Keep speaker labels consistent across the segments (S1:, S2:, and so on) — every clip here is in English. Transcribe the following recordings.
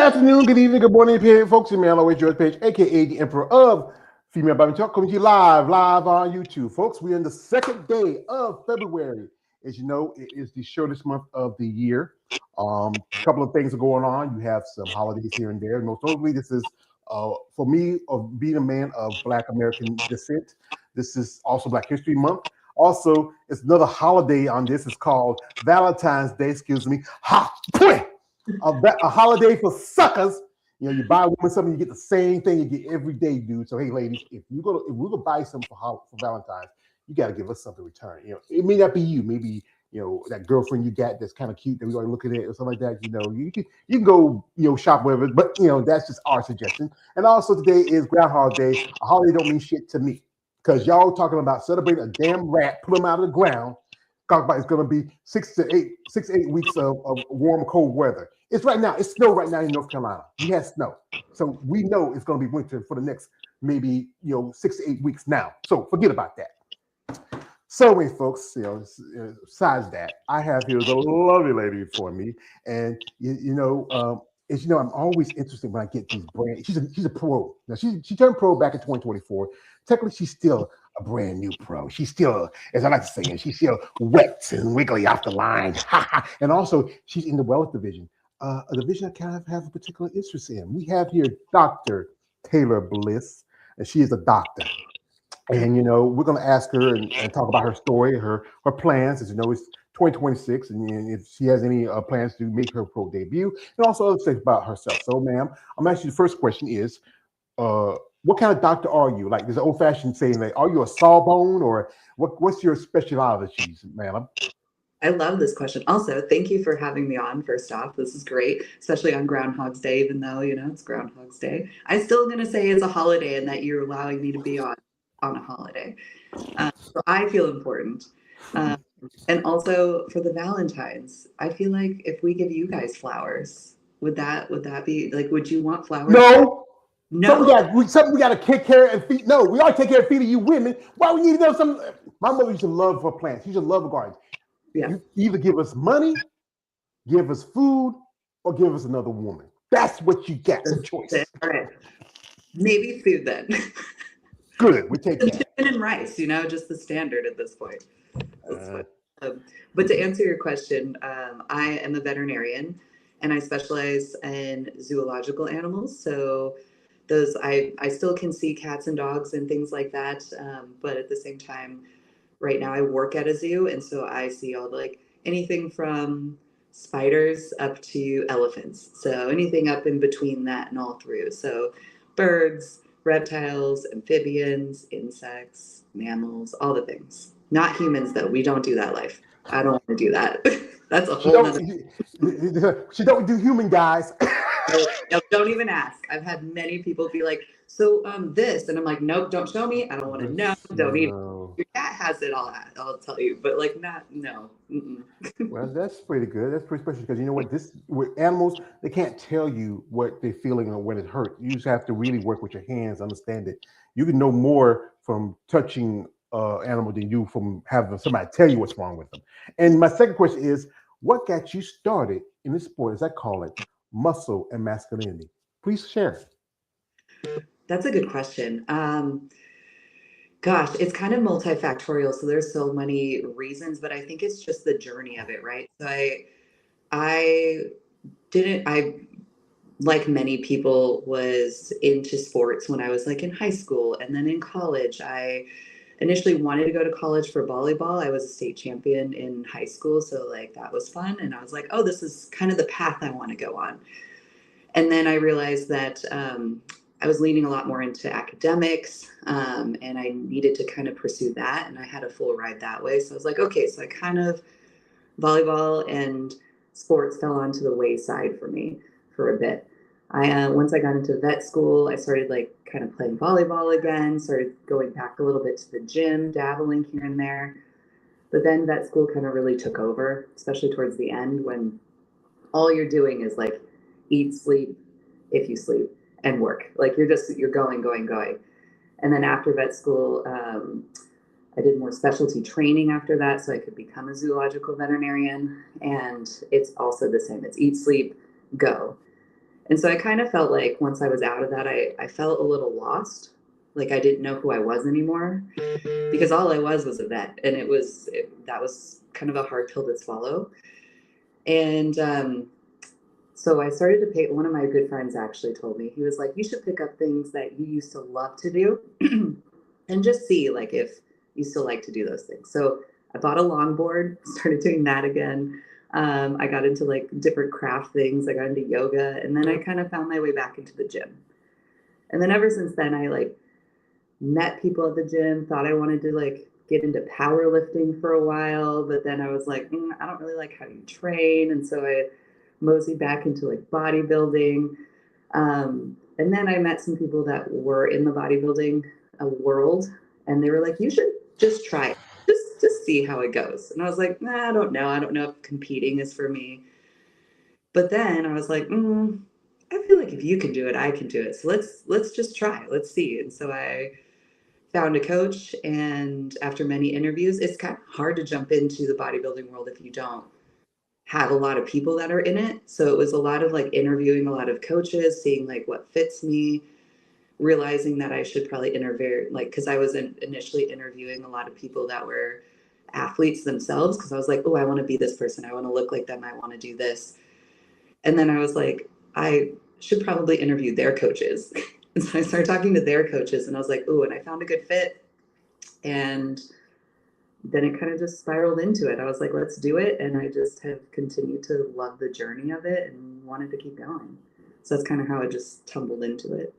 S1: afternoon, good evening, good morning, folks. It's me, always George Page, aka the Emperor of Female Bible Talk, coming to you live on YouTube, folks. We're in the second day of February. As you know, it is the shortest month of the year. A couple of things are going on. You have some holidays here and there. Most notably, this is for me, of being a man of Black American descent. This is also Black History Month. Also, it's another holiday on this. It's called Valentine's Day. Excuse me. Ha! A holiday for suckers. You know, you buy a woman something, you get the same thing you get every day, dude. So hey, ladies, if we're gonna buy something for Valentine's, you got to give us something in return. You know, it may not be you, maybe that girlfriend you got that's kind of cute that we always looking at or something like that. You can go shop wherever, but that's just our suggestion. And also today is Groundhog Day. A holiday don't mean shit to me because y'all talking about celebrating a damn rat, pull him out of the ground. Talk about it's going to be 6 to 8 weeks of warm, cold weather. It's right now. It's snow right now in North Carolina. We have snow, so we know it's going to be winter for the next maybe 6 to 8 weeks now. So forget about that. So anyway, folks, besides that, I have here the lovely lady before me, and as you know, I'm always interested when I get these brands. She's a pro. Now she turned pro back in 2024. Technically, she's still a brand new pro. She's still, as I like to say, she's still wet and wiggly off the line. And also, she's in the wellness division, a division I kind of have a particular interest in. We have here Dr. Taylor Bliss, and she is a doctor. And we're going to ask her and talk about her story, her plans. As you know, it's 2026, and if she has any plans to make her pro debut, and also other things about herself. So, ma'am, I'm actually the first question is, what kind of doctor are you? Like, there's an old-fashioned saying, like, are you a sawbone, or what's your specialty, ma'am?
S2: I love this question. Also, thank you for having me on. First off, this is great, especially on Groundhog's Day, even though, it's Groundhog's Day. I'm still going to say it's a holiday and that you're allowing me to be on a holiday. So I feel important. And also for the Valentines, I feel like if we give you guys flowers, would that be like, would you want flowers?
S1: No. Something we got to take care and feed. No, we always take care and feed you women. Why we need to know some? My mother used to love her plants. She used to love her gardens. Yeah. You either give us money, give us food, or give us another woman. That's what you get. The choice.
S2: All right. Maybe food then.
S1: Good. We take that.
S2: Chicken and rice, just the standard at this point. But to answer your question, I am a veterinarian and I specialize in zoological animals. So those I still can see cats and dogs and things like that. But at the same time, right now I work at a zoo. And so I see all anything from spiders up to elephants. So anything up in between that and all through. So birds, reptiles, amphibians, insects, mammals, all the things. Not humans, though. We don't do that life. I don't want to do that. That's a whole other...
S1: She don't do human guys.
S2: No, don't even ask. I've had many people be like, so this, and I'm like, nope, don't show me. I don't want to know. Don't even. Your cat has it all. I'll tell you, but no.
S1: Well, that's pretty good. That's pretty special because you know what? With animals, they can't tell you what they're feeling or when it hurts. You just have to really work with your hands, understand it. You can know more from touching animal than you from having somebody tell you what's wrong with them. And my second question is, what got you started in this sport, as I call it, muscle and masculinity? Please share.
S2: That's a good question. Gosh, it's kind of multifactorial. So there's so many reasons, but I think it's just the journey of it, right? So I like many people was into sports when I was in high school, and then in college, I initially wanted to go to college for volleyball. I was a state champion in high school. So that was fun. And I was like, oh, this is kind of the path I want to go on. And then I realized that I was leaning a lot more into academics and I needed to kind of pursue that. And I had a full ride that way. So I was like, okay, so I kind of volleyball and sports fell onto the wayside for me for a bit. Once I got into vet school, I started kind of playing volleyball again, started going back a little bit to the gym, dabbling here and there. But then vet school kind of really took over, especially towards the end when all you're doing is eat, sleep, if you sleep, and work. You're going. And then after vet school, I did more specialty training after that so I could become a zoological veterinarian. And it's also the same. It's eat, sleep, go. And so I kind of felt like once I was out of that, I felt a little lost. Like I didn't know who I was anymore because all I was a vet. And that was kind of a hard pill to swallow. And so I started to pay. One of my good friends actually told me, he was like, you should pick up things that you used to love to do and just see like if you still like to do those things. So I bought a longboard, started doing that again. I got into like different craft things. I got into yoga, and then I kind of found my way back into the gym. And then ever since then, I like met people at the gym, thought I wanted to like get into powerlifting for a while, but then I was like, I don't really like how you train. And so I moseyed back into like bodybuilding. And then I met some people that were in the bodybuilding world, and they were like, you should just try it. Just see how it goes. And I was like, I don't know. I don't know if competing is for me. But then I was like, I feel like if you can do it, I can do it. So let's just try. Let's see. And so I found a coach, and after many interviews, it's kind of hard to jump into the bodybuilding world if you don't have a lot of people that are in it. So it was a lot of like interviewing a lot of coaches, seeing like what fits me, realizing that I should probably interview, like, because I was initially interviewing a lot of people that were athletes themselves, because I was like, oh, I want to be this person, I want to look like them, I want to do this. And then I was like, I should probably interview their coaches. And so I started talking to their coaches, and I was like, oh, and I found a good fit. And then it kind of just spiraled into it. I was like, let's do it. And I just have continued to love the journey of it and wanted to keep going. So that's kind of how I just tumbled into it.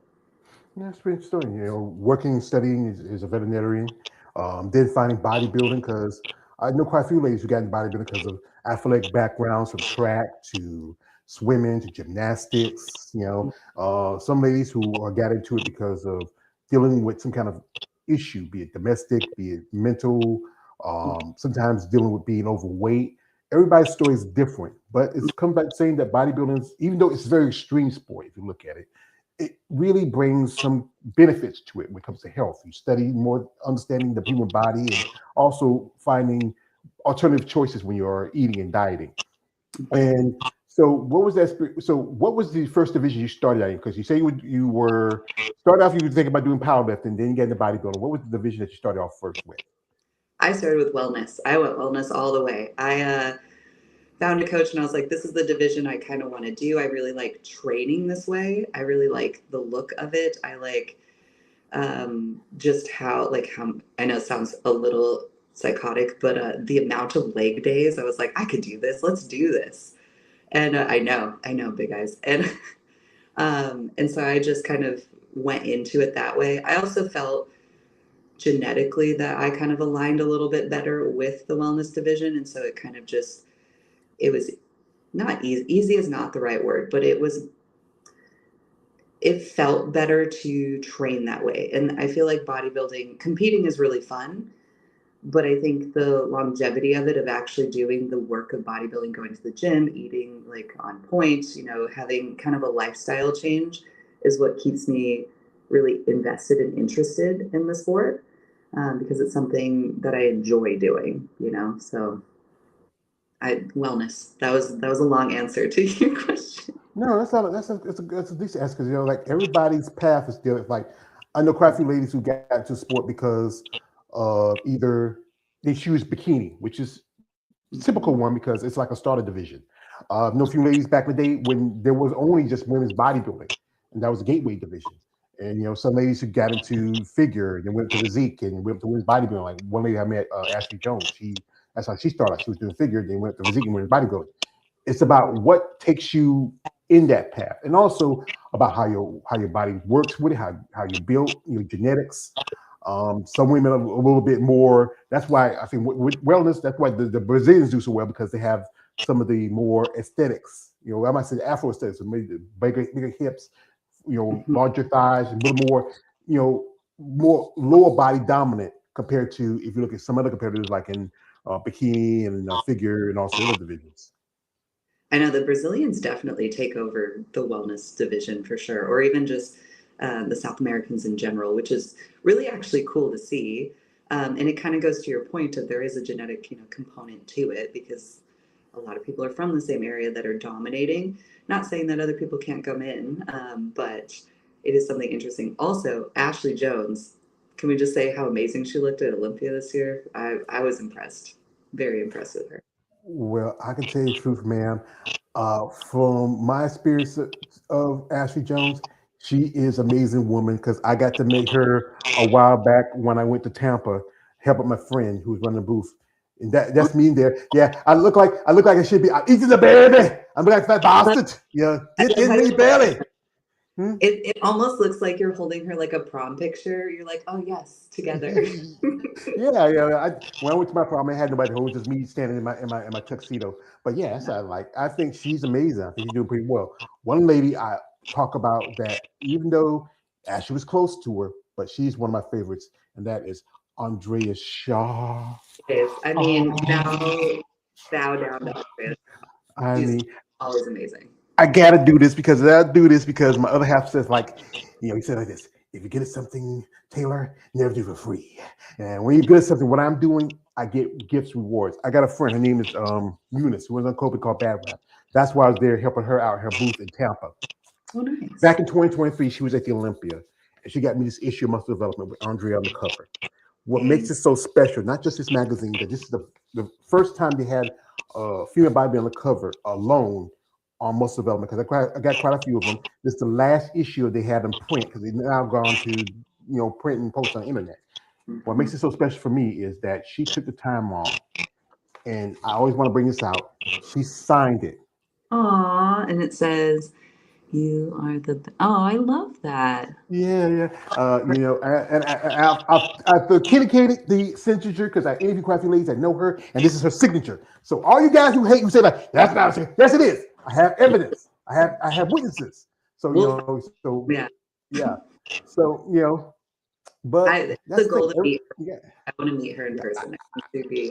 S1: Yeah, that's pretty interesting. Working, studying as a veterinarian, then finding bodybuilding because I know quite a few ladies who got into bodybuilding because of athletic backgrounds from track to swimming to gymnastics. Some ladies who got into it because of dealing with some kind of issue, be it domestic, be it mental, sometimes dealing with being overweight. Everybody's story is different, but it's come back saying that bodybuilding, even though it's a very extreme sport, if you look at it, it really brings some benefits to it when it comes to health. You study more understanding the human body and also finding alternative choices when you're eating and dieting. And so what was that? So what was the first division you started out in? Because you say you were started off, you were thinking about doing powerlifting, then you get into bodybuilding. What was the division that you started off first with?
S2: I started with wellness. I went wellness all the way. I found a coach, and I was like, this is the division I kind of want to do. I really like training this way. I really like the look of it. I like just how I know it sounds a little psychotic, but the amount of leg days, I was like, I could do this. Let's do this. And I know, big eyes. And so I just kind of went into it that way. I also felt genetically that I kind of aligned a little bit better with the wellness division. And so it kind of just, it was not easy. Easy is not the right word, but it felt better to train that way. And I feel like bodybuilding, competing is really fun, but I think the longevity of it, of actually doing the work of bodybuilding, going to the gym, eating like on point, having kind of a lifestyle change, is what keeps me really invested and interested in the sport, because it's something that I enjoy doing, so wellness. That was a long answer to your question.
S1: No, that's a decent answer because like everybody's path is different. Like I know quite a few ladies who got into sport because either they choose bikini, which is typical one because it's like a starter division. Know a few ladies back in the day when there was only just women's bodybuilding, and that was a gateway division. And some ladies who got into figure and then went to physique and went to women's bodybuilding. Like one lady I met, Ashley Jones. That's how she started. She was doing figure, then went to physique and women's bodybuilding. It's about what takes you in that path, and also about how your body works with it, how you're built, your genetics. Some women are a little bit more. That's why I think with wellness, that's why the Brazilians do so well because they have some of the more aesthetics. I might say Afro aesthetics, maybe the bigger hips, larger thighs, and a little more, more lower body dominant compared to if you look at some other competitors like in bikini and figure and also other divisions.
S2: I know the Brazilians definitely take over the wellness division for sure, or even just the South Americans in general, which is really actually cool to see. And it kind of goes to your point of there is a genetic, component to it, because a lot of people are from the same area that are dominating. Not saying that other people can't come in, but it is something interesting. Also, Ashley Jones, can we just say how amazing she looked at Olympia this year? I was impressed, very impressed with her.
S1: Well, I can tell you the truth, ma'am. From my experience of Ashley Jones, she is an amazing woman because I got to meet her a while back when I went to Tampa, helping my friend who was running the booth. And that's me there. Yeah, I look like I should be. I'm eating the baby. I'm like that bastard. Yeah, get in me belly. Hmm?
S2: It almost looks like you're holding her like a prom picture. You're like, oh yes, together.
S1: Yeah. When I went to my prom, I had nobody home, just me standing in my tuxedo. But yeah, that's what I like. I think she's amazing. I think she's doing pretty well. One lady I talk about that, even though Ashley was close to her, but she's one of my favorites, and that is Andrea Shaw.
S2: I mean, bow down to Andrea.
S1: I
S2: She's
S1: mean,
S2: always amazing.
S1: I gotta do this because my other half says like, he said like this: if you get us something, Taylor, never do it for free. And when you get us something, what I'm doing, I get gifts, rewards. I got a friend, her name is Eunice, who was on COVID called Bad Rap. That's why I was there helping her out in her booth in Tampa.
S2: Oh, nice.
S1: Back in 2023, she was at the Olympia, and she got me this issue of Muscle Development with Andrea on the cover. What makes it so special, not just this magazine, that this is the first time they had a female body on the cover alone on Muscle Development, because I got quite a few of them. This is the last issue they had in print, because they've now gone to print and post on the internet. What makes it so special for me is that she took the time off, and I always want to bring this out. She signed it.
S2: Aw, and it says, "You are the." Oh, I love that.
S1: Yeah. I've authenticated the signature because I interviewed quite a few ladies that know her, and this is her signature. So all you guys who hate, who say like that's not a signature, yes it is. I have evidence. I have witnesses. So
S2: Well, yeah,
S1: yeah. So but
S2: it's
S1: that's
S2: a
S1: the
S2: goal
S1: thing.
S2: to meet her.
S1: Yeah,
S2: I want to meet her in
S1: yeah.
S2: person.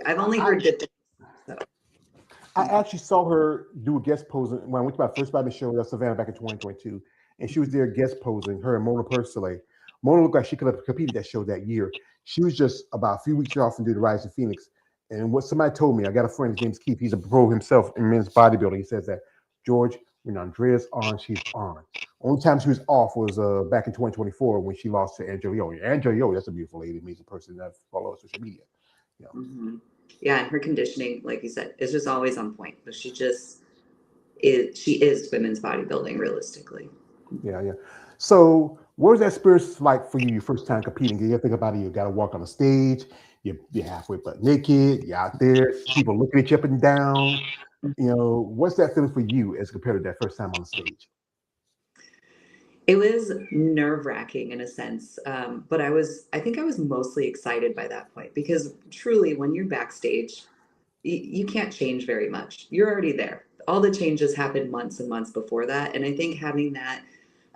S2: I've only
S1: I,
S2: heard good things. So.
S1: I actually saw her do a guest posing when I went to my first Bible show at Savannah back in 2022, and she was there guest posing. Her and Mona Persile. Mona looked like she could have competed that show that year. She was just about a few weeks off from do the Rise of Phoenix. And what somebody told me, I got a friend, his name's Keith. He's a pro himself in men's bodybuilding. He says that George, when Andrea's on, she's on. Only time she was off was back in 2024 when she lost to Angela Yo. Angela Yo, that's a beautiful lady, amazing person that follows social media.
S2: Mm-hmm. Yeah, and her conditioning, like you said, is just always on point. But she just is. She is women's bodybuilding, realistically.
S1: Yeah. So, what was that experience like for you? Your first time competing? You think about it. You got to walk on the stage. You're halfway butt naked. You're out there. People looking at you up and down. What's that feeling for you as compared to that first time on the stage?
S2: It was nerve-wracking in a sense, but I think I was mostly excited by that point because truly, when you're backstage, you can't change very much. You're already there. All the changes happened months and months before that, and I think having that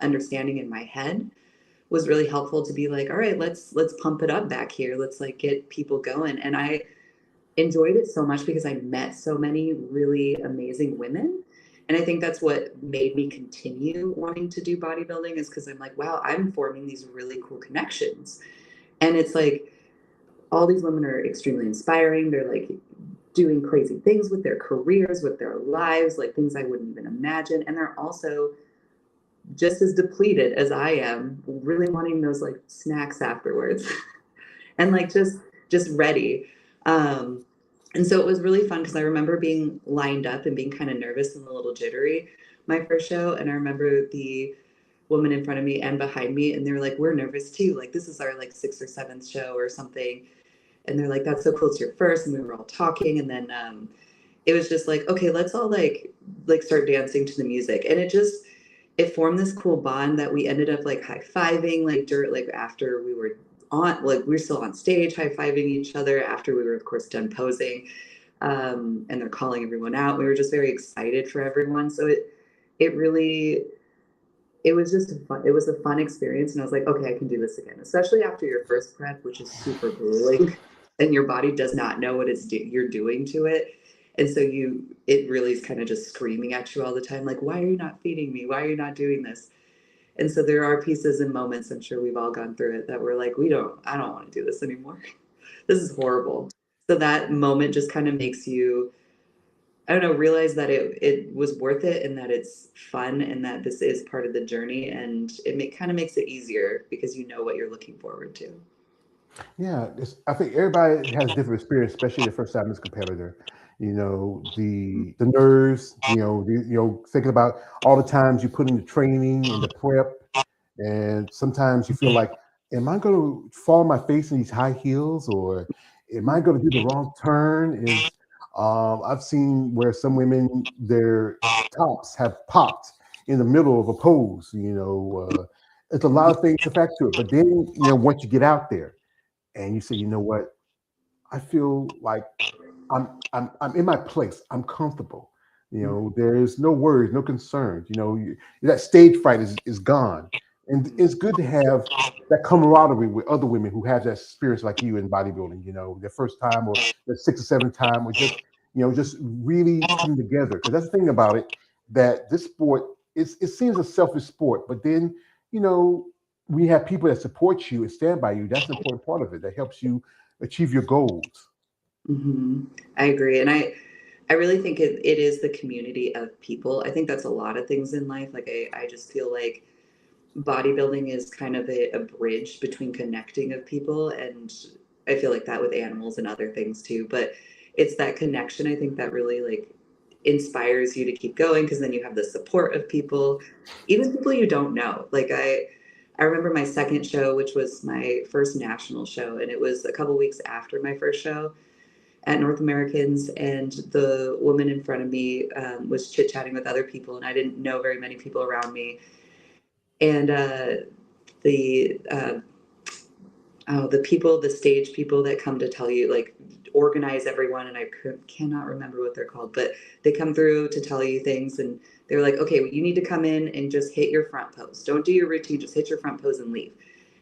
S2: understanding in my head was really helpful to be like, all right, let's pump it up back here. Let's like get people going. And I enjoyed it so much because I met so many really amazing women. And I think that's what made me continue wanting to do bodybuilding is because I'm like, wow, I'm forming these really cool connections. And it's like all these women are extremely inspiring. They're like doing crazy things with their careers, with their lives, like things I wouldn't even imagine. And they're also just as depleted as I am, really wanting those like snacks afterwards and like just ready. Um, and so it was really fun because I remember being lined up and being kind of nervous and a little jittery my first show. And I remember the woman in front of me and behind me, and they were like, "We're nervous too. Like this is our like sixth or seventh show or something." And they're like, "That's so cool. It's your first." And we were all talking, and then it was just like, okay, let's all like start dancing to the music, and it formed this cool bond that we ended up like high-fiving like dirt like after we were on like we were still on stage high-fiving each other after we were of course done posing, and they're calling everyone out. We were just very excited for everyone, so it really it was just it was a fun experience, and I was like, okay, I can do this again, especially after your first prep, which is super grueling and your body does not know what you're doing to it. And so it really is kind of just screaming at you all the time, like, why are you not feeding me? Why are you not doing this? And so there are pieces and moments, I'm sure we've all gone through it, that we're like, I don't want to do this anymore. This is horrible. So that moment just kind of makes you I don't know, realize that it was worth it and that it's fun and that this is part of the journey, and kind of makes it easier because you know what you're looking forward to.
S1: Yeah, I think everybody has different experience, especially the first time as a competitor. You know, the nerves. Thinking about all the times you put in the training and the prep, and sometimes you feel like, am I going to fall on my face in these high heels, or am I going to do the wrong turn? I've seen where some women, their tops have popped in the middle of a pose. It's a lot of things to factor to it. But then, once you get out there and you say, you know what, I feel like I'm in my place. I'm comfortable. There's no worries, no concerns. That stage fright is gone, and it's good to have that camaraderie with other women who have that experience like you in bodybuilding. Their first time or their sixth or seventh time, or just really coming together. Because that's the thing about it, that this sport it seems a selfish sport, but then you know we have people that support you and stand by you. That's an important part of it. That helps you achieve your goals.
S2: Hmm. I agree. And I really think it is the community of people. I think that's a lot of things in life. Like I just feel like bodybuilding is kind of a bridge between connecting of people. And I feel like that with animals and other things too. But it's that connection, I think, that really like inspires you to keep going, because then you have the support of people, even people you don't know. Like I remember my second show, which was my first national show, and it was a couple weeks after my first show at North Americans, and the woman in front of me was chit chatting with other people, and I didn't know very many people around me. And the the people, the stage people that come to tell you, like, organize everyone, and I cannot remember what they're called, but they come through to tell you things, and they're like, okay, well, you need to come in and just hit your front pose. Don't do your routine, just hit your front pose and leave.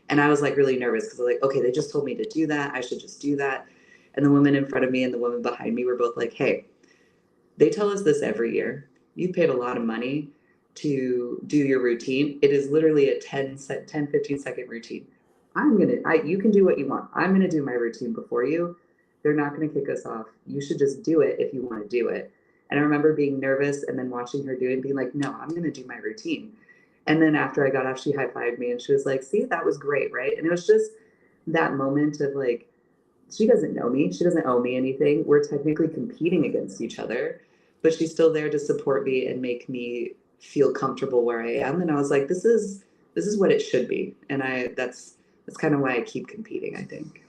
S2: And I was like really nervous because I'm like, okay, they just told me to do that. I should just do that. And the woman in front of me and the woman behind me were both like, hey, they tell us this every year. You paid a lot of money to do your routine. It is literally a 10-15 second routine. You can do what you want. I'm going to do my routine before you. They're not going to kick us off. You should just do it if you want to do it. And I remember being nervous and then watching her do it and being like, no, I'm going to do my routine. And then after I got off, she high fived me and she was like, see, that was great, right? And it was just that moment of like, she doesn't know me. She doesn't owe me anything. We're technically competing against each other, but she's still there to support me and make me feel comfortable where I am. And I was like, this is what it should be. And that's kind of why I keep competing, I think.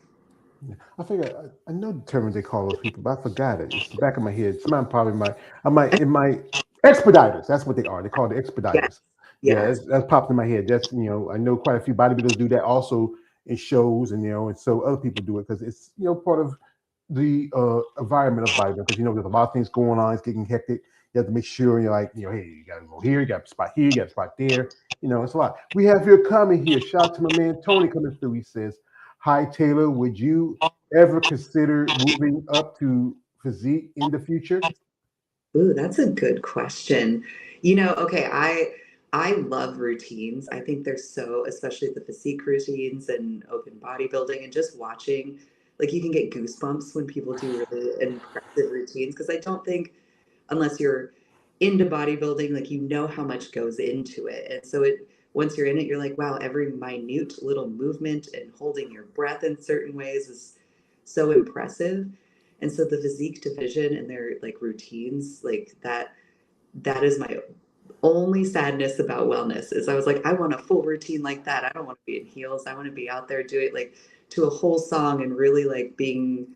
S1: Yeah. I figure I know the term they call those people, but I forgot it. It's the back of my head. Somebody probably might. It might expediters. That's what they are. They call it
S2: Yeah.
S1: expediters. Yeah,
S2: Yeah.
S1: that's popped in my head. That's I know quite a few bodybuilders do that also in shows, and so other people do it because it's part of the environment of bodybuilding. Because there's a lot of things going on. It's getting hectic. You have to make sure you're like hey, you got to go here, you got a spot here, you got a spot there. It's a lot. We have your comment here. Shout out to my man Tony coming through. He says, "Hi Taylor, would you ever consider moving up to physique in the future?"
S2: Ooh, that's a good question. Okay, I love routines. I think they're so, especially the physique routines and open bodybuilding and just watching, like you can get goosebumps when people do really impressive routines, because I don't think, unless you're into bodybuilding, like how much goes into it. And so once you're in it, you're like, wow, every minute little movement and holding your breath in certain ways is so impressive. And so the physique division and their like routines, like that is my only sadness about wellness, is I was like, I want a full routine like that. I don't want to be in heels. I want to be out there doing like to a whole song and really like being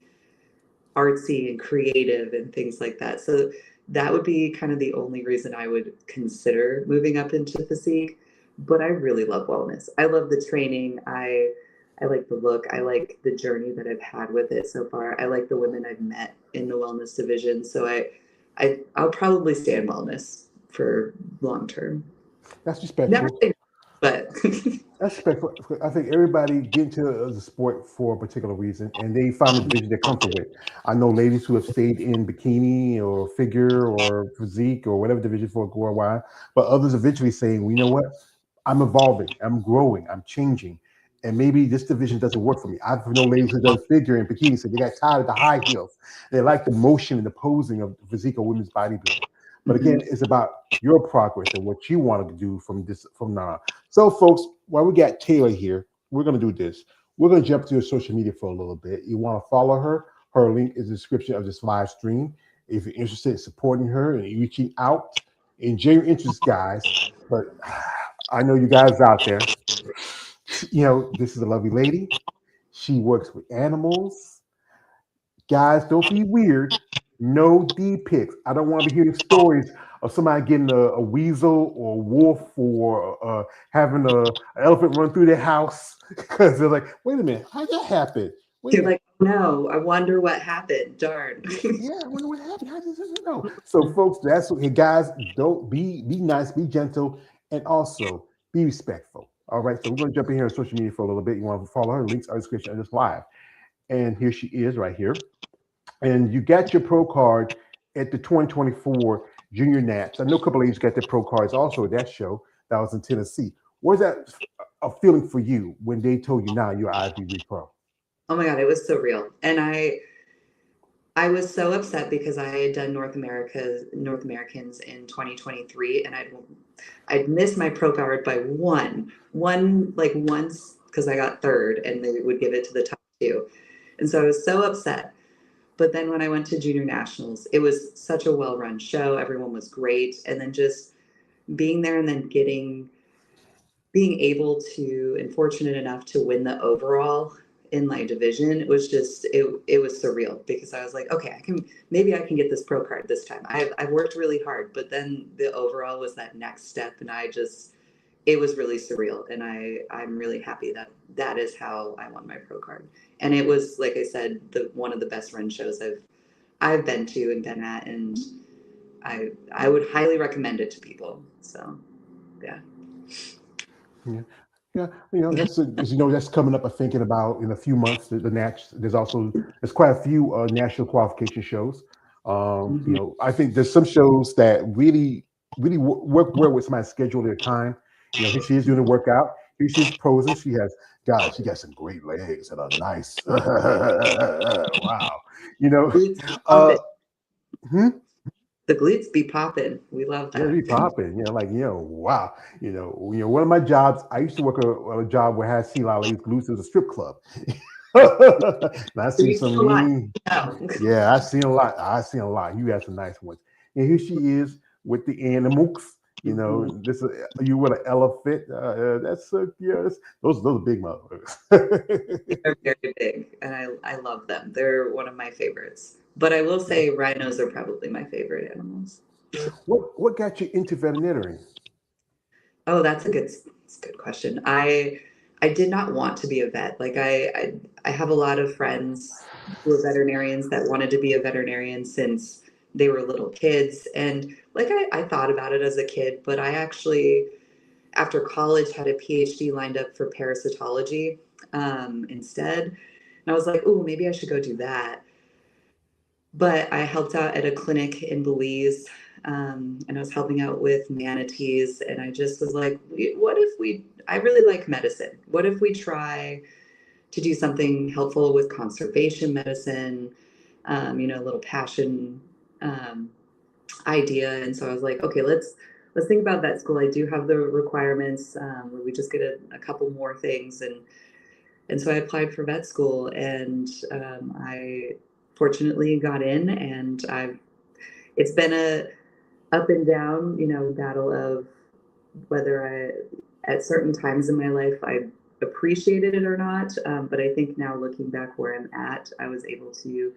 S2: artsy and creative and things like that. So that would be kind of the only reason I would consider moving up into physique. But I really love wellness. I love the training. I like the look. I like the journey that I've had with it so far. I like the women I've met in the wellness division. So I'll probably stay in wellness for long term.
S1: That's
S2: Never
S1: respectful.
S2: say, but
S1: That's respectful. I think everybody get into the sport for a particular reason, and they find a division they're comfortable with. I know ladies who have stayed in bikini or figure or physique or whatever division for a while, but others eventually saying, well, you know what? I'm evolving, I'm growing, I'm changing. and maybe this division doesn't work for me. I've known ladies who done figure and bikini, so they got tired of the high heels. They like the motion and the posing of physique of women's bodybuilding. But again, it's about your progress and what you want to do from now on. So, folks, while we got Taylor here, we're going to do this. We're going to jump to her social media for a little bit. You want to follow her. Her link is in the description of this live stream. If you're interested in supporting her and reaching out, enjoy your interest, guys. But I know you guys out there. You know, this is a lovely lady. She works with animals. Guys, don't be weird. No D pics. I don't want to be hearing stories of somebody getting a weasel or a wolf or having an elephant run through their house because they're like, wait a minute, how'd that happen? Wait a
S2: You're
S1: minute.
S2: like, no, I wonder what happened. Darn.
S1: Yeah, I wonder what happened. How did you know? So, folks, that's okay, guys. Don't be nice, be gentle, and also be respectful. All right. So we're gonna jump in here on social media for a little bit. You want to follow her links are in the description of this live. And here she is right here. And you got your pro card at the 2024 Junior Nats. I know a couple of ladies got their pro cards also at that show that was in Tennessee. What was that a feeling for you when they told you now you're IFBB pro?
S2: Oh my God, it was so real. And I was so upset because I had done North Americans in 2023, and I'd missed my pro card by one like once because I got third, and they would give it to the top two, and so I was so upset. But then when I went to Junior Nationals, it was such a well-run show. Everyone was great, and then just being there and then being able to and fortunate enough to win the overall in my division, it was just it was surreal because I was like, okay, maybe I can get this pro card this time. I've worked really hard, but then the overall was that next step, and it was really surreal, and I'm really happy that that is how I won my pro card. And it was, like I said, one of the best run shows I've been to and been at, and I would highly recommend it to people. So yeah.
S1: Yeah. Yeah, as you know, that's coming up. I'm thinking about in a few months. The Nats. There's quite a few national qualification shows.
S2: Mhm.
S1: I think there's some shows that really work well with somebody's schedule, their time. Here she is doing a workout. Here she is posing. She got some great legs and a nice, wow. You know,
S2: Glutes be
S1: uh,
S2: popping.
S1: hmm?
S2: The glutes be popping. We love
S1: Yeah,
S2: that.
S1: be popping. Wow. One of my jobs, I used to work a job where I had seen a lot of ladies glutes as a strip club. And I
S2: So
S1: seen
S2: you see
S1: some
S2: a lot.
S1: mean,
S2: No.
S1: yeah, I seen a lot. I seen a lot. You had some nice ones. And here she is with the animals.
S2: Mhm.
S1: This you with an elephant. Those are big motherfuckers.
S2: They're very big, and I love them. They're one of my favorites. But I will say rhinos are probably my favorite animals.
S1: What got you into veterinary?
S2: Oh, that's a good question. I did not want to be a vet. Like I have a lot of friends who are veterinarians that wanted to be a veterinarian since they were little kids. And like I thought about it as a kid, but I actually after college had a PhD lined up for parasitology instead. And I was like, oh, maybe I should go do that. But I helped out at a clinic in Belize, and I was helping out with manatees. And I just was like, what if I really like medicine. What if we try to do something helpful with conservation medicine? A little passion um, idea. And so I was like, okay, let's think about vet school. I do have the requirements where we just get a couple more things. And so I applied for vet school, and I fortunately got in, and it's been a up and down, battle of whether at certain times in my life, I appreciated it or not. But I think now looking back where I'm at, I was able to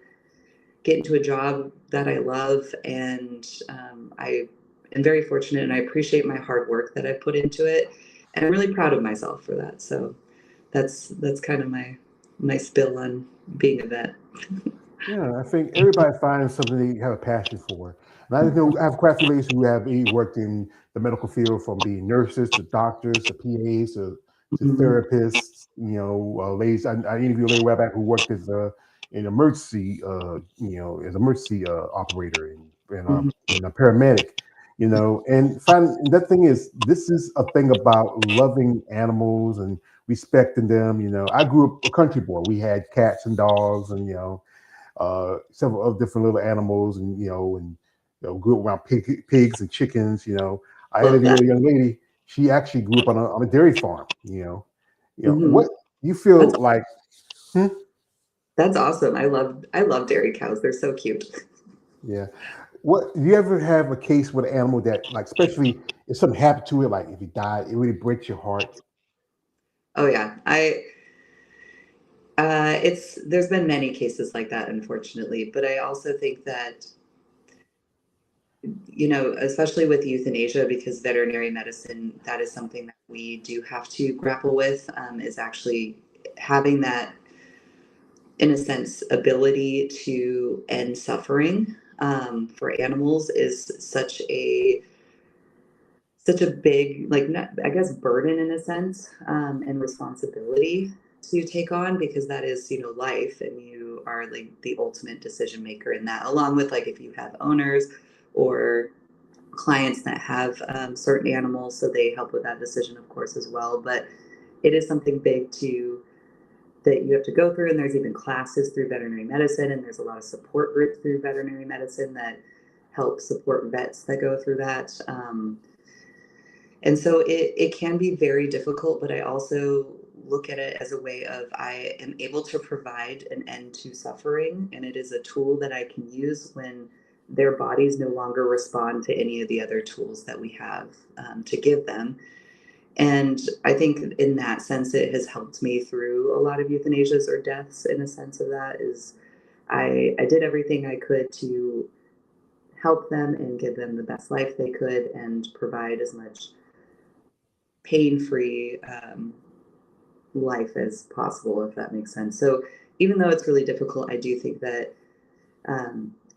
S2: get into a job that I love, and I am very fortunate, and I appreciate my hard work that I put into it, and I'm really proud of myself for that. So that's kind of my spill on being a vet.
S1: Yeah, I think everybody finds something they have a passion for. And I know I have quite a few ladies who have worked in the medical field, from being nurses to doctors to PAs to
S2: Mhm.
S1: therapists. Ladies. I interviewed a lady way back who worked as an emergency, as emergency operator
S2: Mhm.
S1: and a paramedic. And that thing is, this is a thing about loving animals and respecting them. I grew up a country boy. We had cats and dogs, and several other different little animals, and grew up around pigs and chickens. I had a
S2: Love that.
S1: young lady. She actually grew up on a dairy farm.
S2: Hmm.
S1: What you feel
S2: That's
S1: like? Hmm?
S2: that's awesome. I love dairy cows. They're so cute.
S1: Yeah. What do you ever have a case with an animal that, like, especially if something happened to it, like if he died, it really breaks your heart?
S2: Oh yeah, I it's there's been many cases like that, unfortunately. But I also think that especially with euthanasia, because veterinary medicine, that is something that we do have to grapple with, is actually having that, in a sense, ability to end suffering for animals is such a big, like, not, I guess, burden in a sense, and responsibility to take on, because that is, life, and you are like the ultimate decision maker in that, along with, like, if you have owners or clients that have certain animals, so they help with that decision, of course, as well. But it is something big to that you have to go through, and there's even classes through veterinary medicine, and there's a lot of support groups through veterinary medicine that help support vets that go through that. And so it can be very difficult, but I also look at it as a way of, I am able to provide an end to suffering, and it is a tool that I can use when their bodies no longer respond to any of the other tools that we have to give them. And I think in that sense, it has helped me through a lot of euthanasias or deaths. In a sense of that is, I did everything I could to help them and give them the best life they could, and provide as much pain-free life as possible, if that makes sense. So even though it's really difficult, I do think that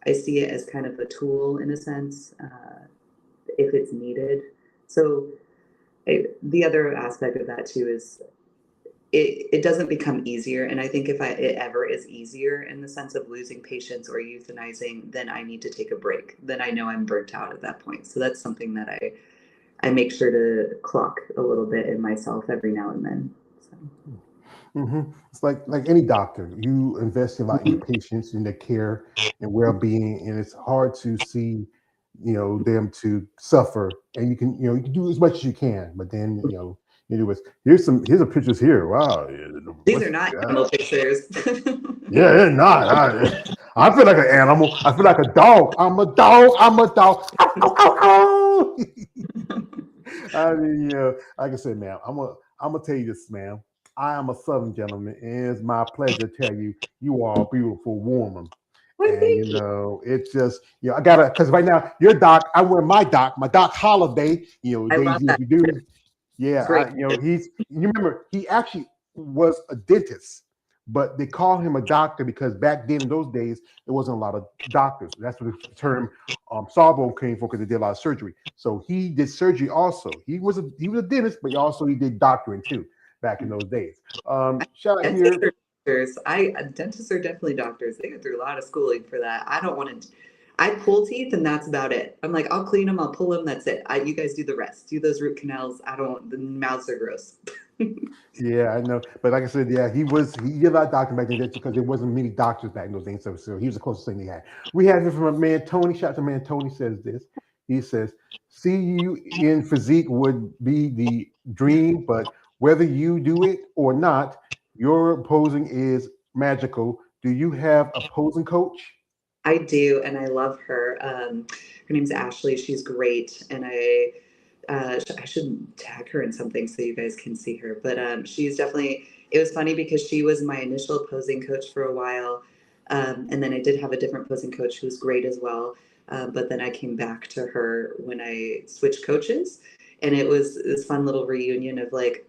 S2: I see it as kind of a tool, in a sense, if it's needed. So the other aspect of that too is, it doesn't become easier. And I think if it ever is easier in the sense of losing patients or euthanizing, then I need to take a break. Then I know I'm burnt out at that point. So that's something that I make sure to clock a little bit in myself every now and then. So.
S1: It's like any doctor. You invest a lot in your
S2: Mhm.
S1: patients, in their care and well-being, and it's hard to see, them to suffer. And you can do as much as you can, but then you do is here's a pictures here. Wow,
S2: These
S1: what's
S2: are not
S1: that?
S2: animal pictures.
S1: Yeah, they're not. I feel like an animal. I feel like a dog. I'm a dog. I'm a dog. Ow, ow, ow, ow. I mean, like I said, ma'am, I'm gonna tell you this, ma'am. I am a Southern gentleman, and it's my pleasure to tell you you are a beautiful woman.
S2: Why,
S1: And
S2: thank you.
S1: it's just I gotta, because right now your doc, I wear my Doc Holiday.
S2: I love
S1: Daisy, if
S2: that.
S1: you do, yeah,
S2: Great.
S1: you remember he actually was a dentist, but they called him a doctor because back then in those days there wasn't a lot of doctors. That's where the term sawbone came from, because they did a lot of surgery. So he did surgery also. He was a dentist, but he did doctoring too back in those days. Shout out
S2: Dentists
S1: here.
S2: are doctors. Dentists are definitely doctors. They go through a lot of schooling for that. I don't want to. I pull teeth, and that's about it. I'm like, I'll clean them, I'll pull them. That's it. You guys do the rest. Do those root canals. I don't. The mouths are gross.
S1: Yeah, I know. But like I said, yeah, he did a lot of doctoring back then just because there wasn't many doctors back in those days. So he was the closest thing they had. We have it from a man, Tony. Shout out to man Tony says this. He says, see you in physique would be the dream, but whether you do it or not, your posing is magical. Do you have a posing coach?
S2: I do, and I love her. Her name's Ashley. She's great, and I should tag her in something so you guys can see her. But she's definitely. It was funny because she was my initial posing coach for a while, and then I did have a different posing coach who was great as well. But then I came back to her when I switched coaches, and it was this fun little reunion of, like,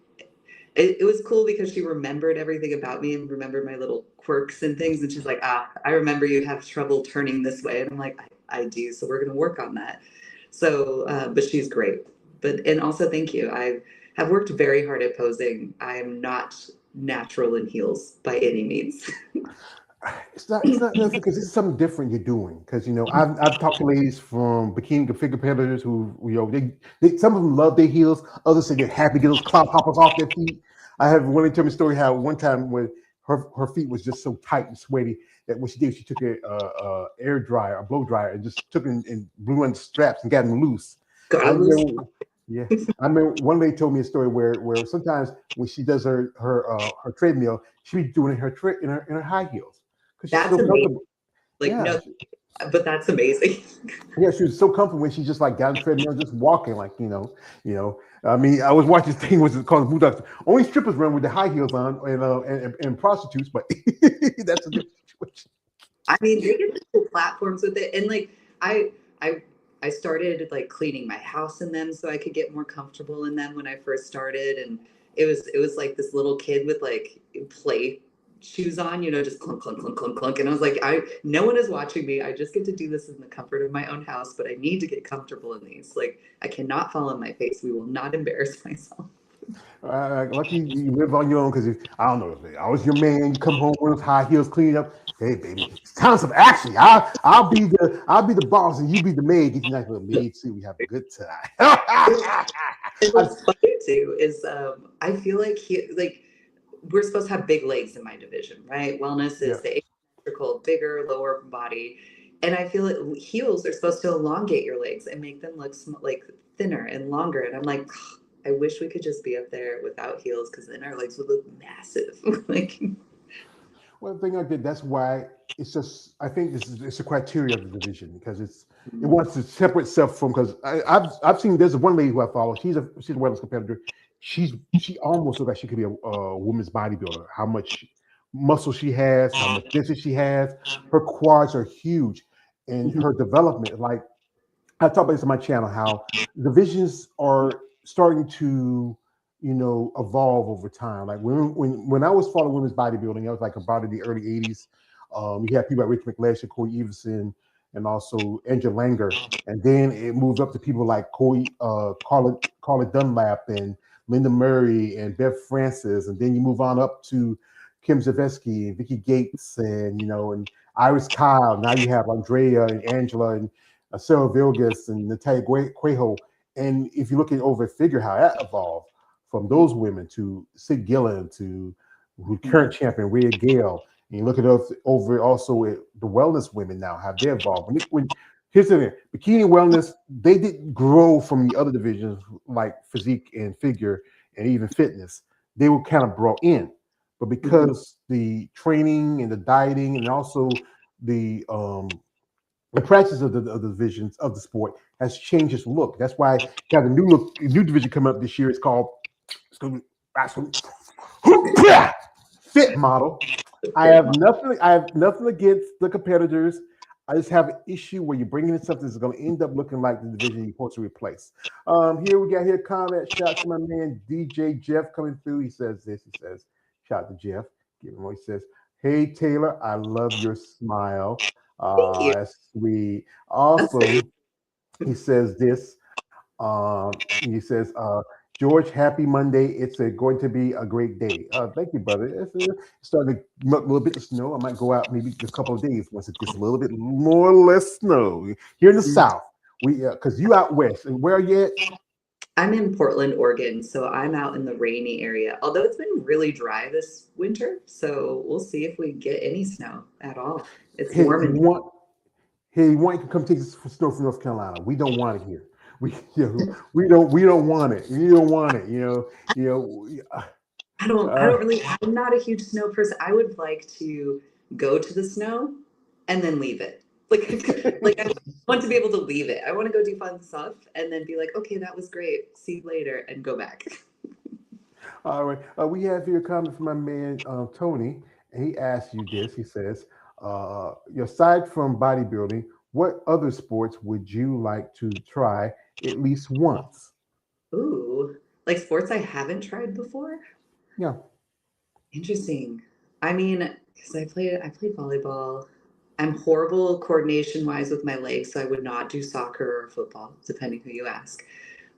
S2: it was cool because she remembered everything about me and remembered my little quirks and things. And she's like, I remember you have trouble turning this way. And I'm like, I do. So we're going to work on that. So, but she's great. And also, thank you. I have worked very hard at posing. I am not natural in heels by any means.
S1: It's not nothing, because this is something different you're doing. Because I've talked to ladies from bikini figure competitors who they some of them love their heels, others say they're happy to get those cloud poppers off their feet. I have one tell me a story how one time when her feet was just so tight and sweaty that what she did, she took a air dryer, a blow dryer, and just took it and blew on the straps and got them loose.
S2: Gotta
S1: I
S2: lose.
S1: remember, yeah, I remember one lady told me a story where sometimes when she does her treadmill, she be doing in her high heels because she's
S2: That's
S1: so
S2: amazing.
S1: comfortable.
S2: Like,
S1: Yeah,
S2: no, but that's amazing.
S1: yeah, she was so comfortable when she just like got on the treadmill, just walking, like I mean, I was watching this thing was called Blue Doctor. Only strippers run with the high heels on, and prostitutes, but that's a different situation.
S2: I mean, they get cool platforms with it, and like I I I started like cleaning my house in them so I could get more comfortable in them when I first started, and it was like this little kid with like play shoes on, just clunk clunk clunk clunk clunk, and I was like, I no one is watching me. I just get to do this in the comfort of my own house, but I need to get comfortable in these. Like I cannot fall on my face. We will not embarrass myself.
S1: Lucky you live on your own because I don't know if I was your man, you come home with those high heels cleaning up. Hey baby, it's time some action. I'll be the boss and you be the maid. Get you a nice little maid too. We have a good time.
S2: And what's funny too is I feel like we're supposed to have big legs in my division, right? Wellness
S1: Yeah.
S2: is the asymmetrical, bigger, lower body, and I feel like heels are supposed to elongate your legs and make them look like thinner and longer. And I'm like, I wish we could just be up there without heels because then our legs would look massive. Like,
S1: Well, the thing like that, that's why it's just. I think it's a criteria of the division because it wants to separate itself from. Because I've seen there's one lady who I follow. She's a wellness competitor. She almost looks like she could be a woman's bodybuilder. How much muscle she has, how much distance she has. Her quads are huge, and her development. Like I talk about this on my channel, how divisions are starting to, evolve over time. Like when I was following women's bodybuilding, I was like about in the early '80s. You had people like Rick McLeish, Corey Everson, and also Angela Langer, and then it moved up to people like Carla Dunlap and Linda Murray and Bev Francis, and then you move on up to Kim Zavetsky and Vicky Gates, and Iris Kyle. Now you have Andrea and Angela and Sarah Vilgas and Natalia Quajo. And if you look at over figure how that evolved from those women to Sid Gillen to who current champion Rhea Gale, and you look at over also at the wellness women now how they evolved. Here's the thing: bikini wellness they didn't grow from the other divisions like physique and figure and even fitness. They were kind of brought in, but because the training and the dieting and also the practice of the divisions of the sport has changed its look. That's why you got a new division coming up this year. It's going to be fit model. I have nothing against the competitors. I just have an issue where you're bringing in something that's going to end up looking like the division you're supposed to replace. Here we got comment shout to my man DJ Jeff coming through. He says this. He says, shout out to Jeff. Give him what he says. Hey Taylor, I love your smile.
S2: thank you.
S1: That's sweet. Also, he says this. He says, George, happy Monday. It's going to be a great day. Thank you, brother. It's starting to melt a little bit of snow. I might go out maybe a couple of days once it gets a little bit more or less snow here in the South. Because you out west. And where are you at?
S2: I'm in Portland, Oregon, so I'm out in the rainy area. Although it's been really dry this winter, so we'll see if we get any snow at all. It's
S1: Hey,
S2: warm and
S1: you want to come take us snow from North Carolina? We don't want it here. We don't want it. You don't want it.
S2: I don't really, I'm not a huge snow person. I would like to go to the snow and then leave it. Like I want to be able to leave it. I want to go do fun stuff and then be like, okay, that was great. See you later and go back.
S1: All right. We have here a comment from my man Tony, and he asks you this. He says, aside from bodybuilding, what other sports would you like to try at least once?
S2: Ooh, like sports I haven't tried before.
S1: Yeah.
S2: Interesting. I mean, because I played volleyball. I'm horrible coordination wise with my legs, so I would not do soccer or football, depending who you ask.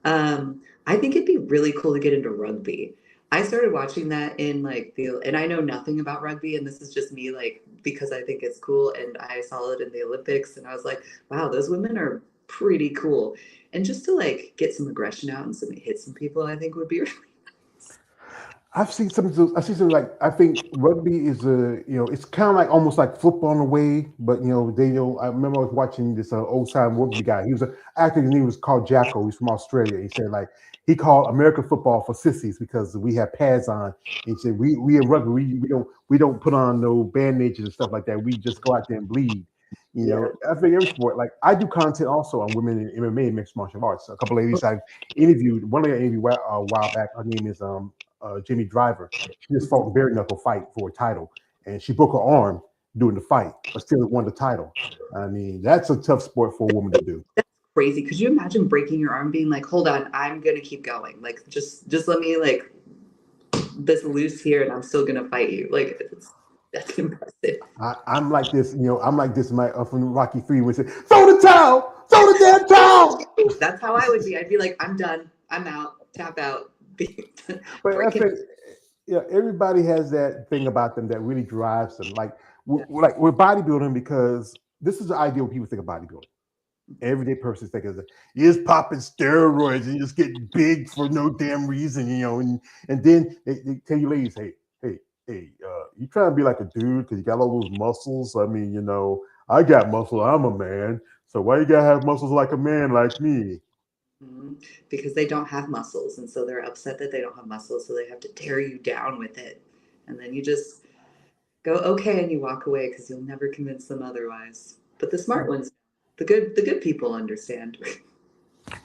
S2: I think it'd be really cool to get into rugby. I started watching that and I know nothing about rugby, and this is just me like because I think it's cool, and I saw it in the Olympics, and I was like, wow, those women are pretty cool, and just to like get some aggression out and hit some people, I think would be really nice.
S1: I've seen some. I see some like I think rugby is it's kind of like almost like football in a way, but I remember I was watching this old time rugby guy. He was an actor. His name was called Jacko. He's from Australia. He said like he called American football for sissies because we have pads on. And he said we in rugby we don't put on no bandages and stuff like that. We just go out there and bleed.
S2: Yeah.
S1: I think every sport. Like I do content also on women in MMA and mixed martial arts. A couple ladies I interviewed. One lady I interviewed a while back. Her name is Jimmy Driver. She just fought a bare knuckle fight for a title, and she broke her arm during the fight, but still won the title. I mean, that's a tough sport for a woman to do.
S2: Crazy. Could you imagine breaking your arm, being like, hold on, I'm gonna keep going. Like just let me like this loose here and I'm still gonna fight you. Like that's impressive.
S1: I'm like this, I'm like this. My from Rocky 3 when said, "Throw the towel, throw the damn towel."
S2: That's how I would be. I'd be like, I'm done, I'm out, tap out.
S1: But I think everybody has that thing about them that really drives them. Like like with bodybuilding, because this is the idea when people think of bodybuilding. Everyday person think of you just popping steroids and you just getting big for no damn reason, and then they tell you ladies, hey, you trying to be like a dude because you got all those muscles. I mean, I got muscle, I'm a man, so why you gotta have muscles like a man like me?
S2: Because they don't have muscles, and so they're upset that they don't have muscles, so they have to tear you down with it, and then you just go okay and you walk away because you'll never convince them otherwise. But the smart ones, the good people understand.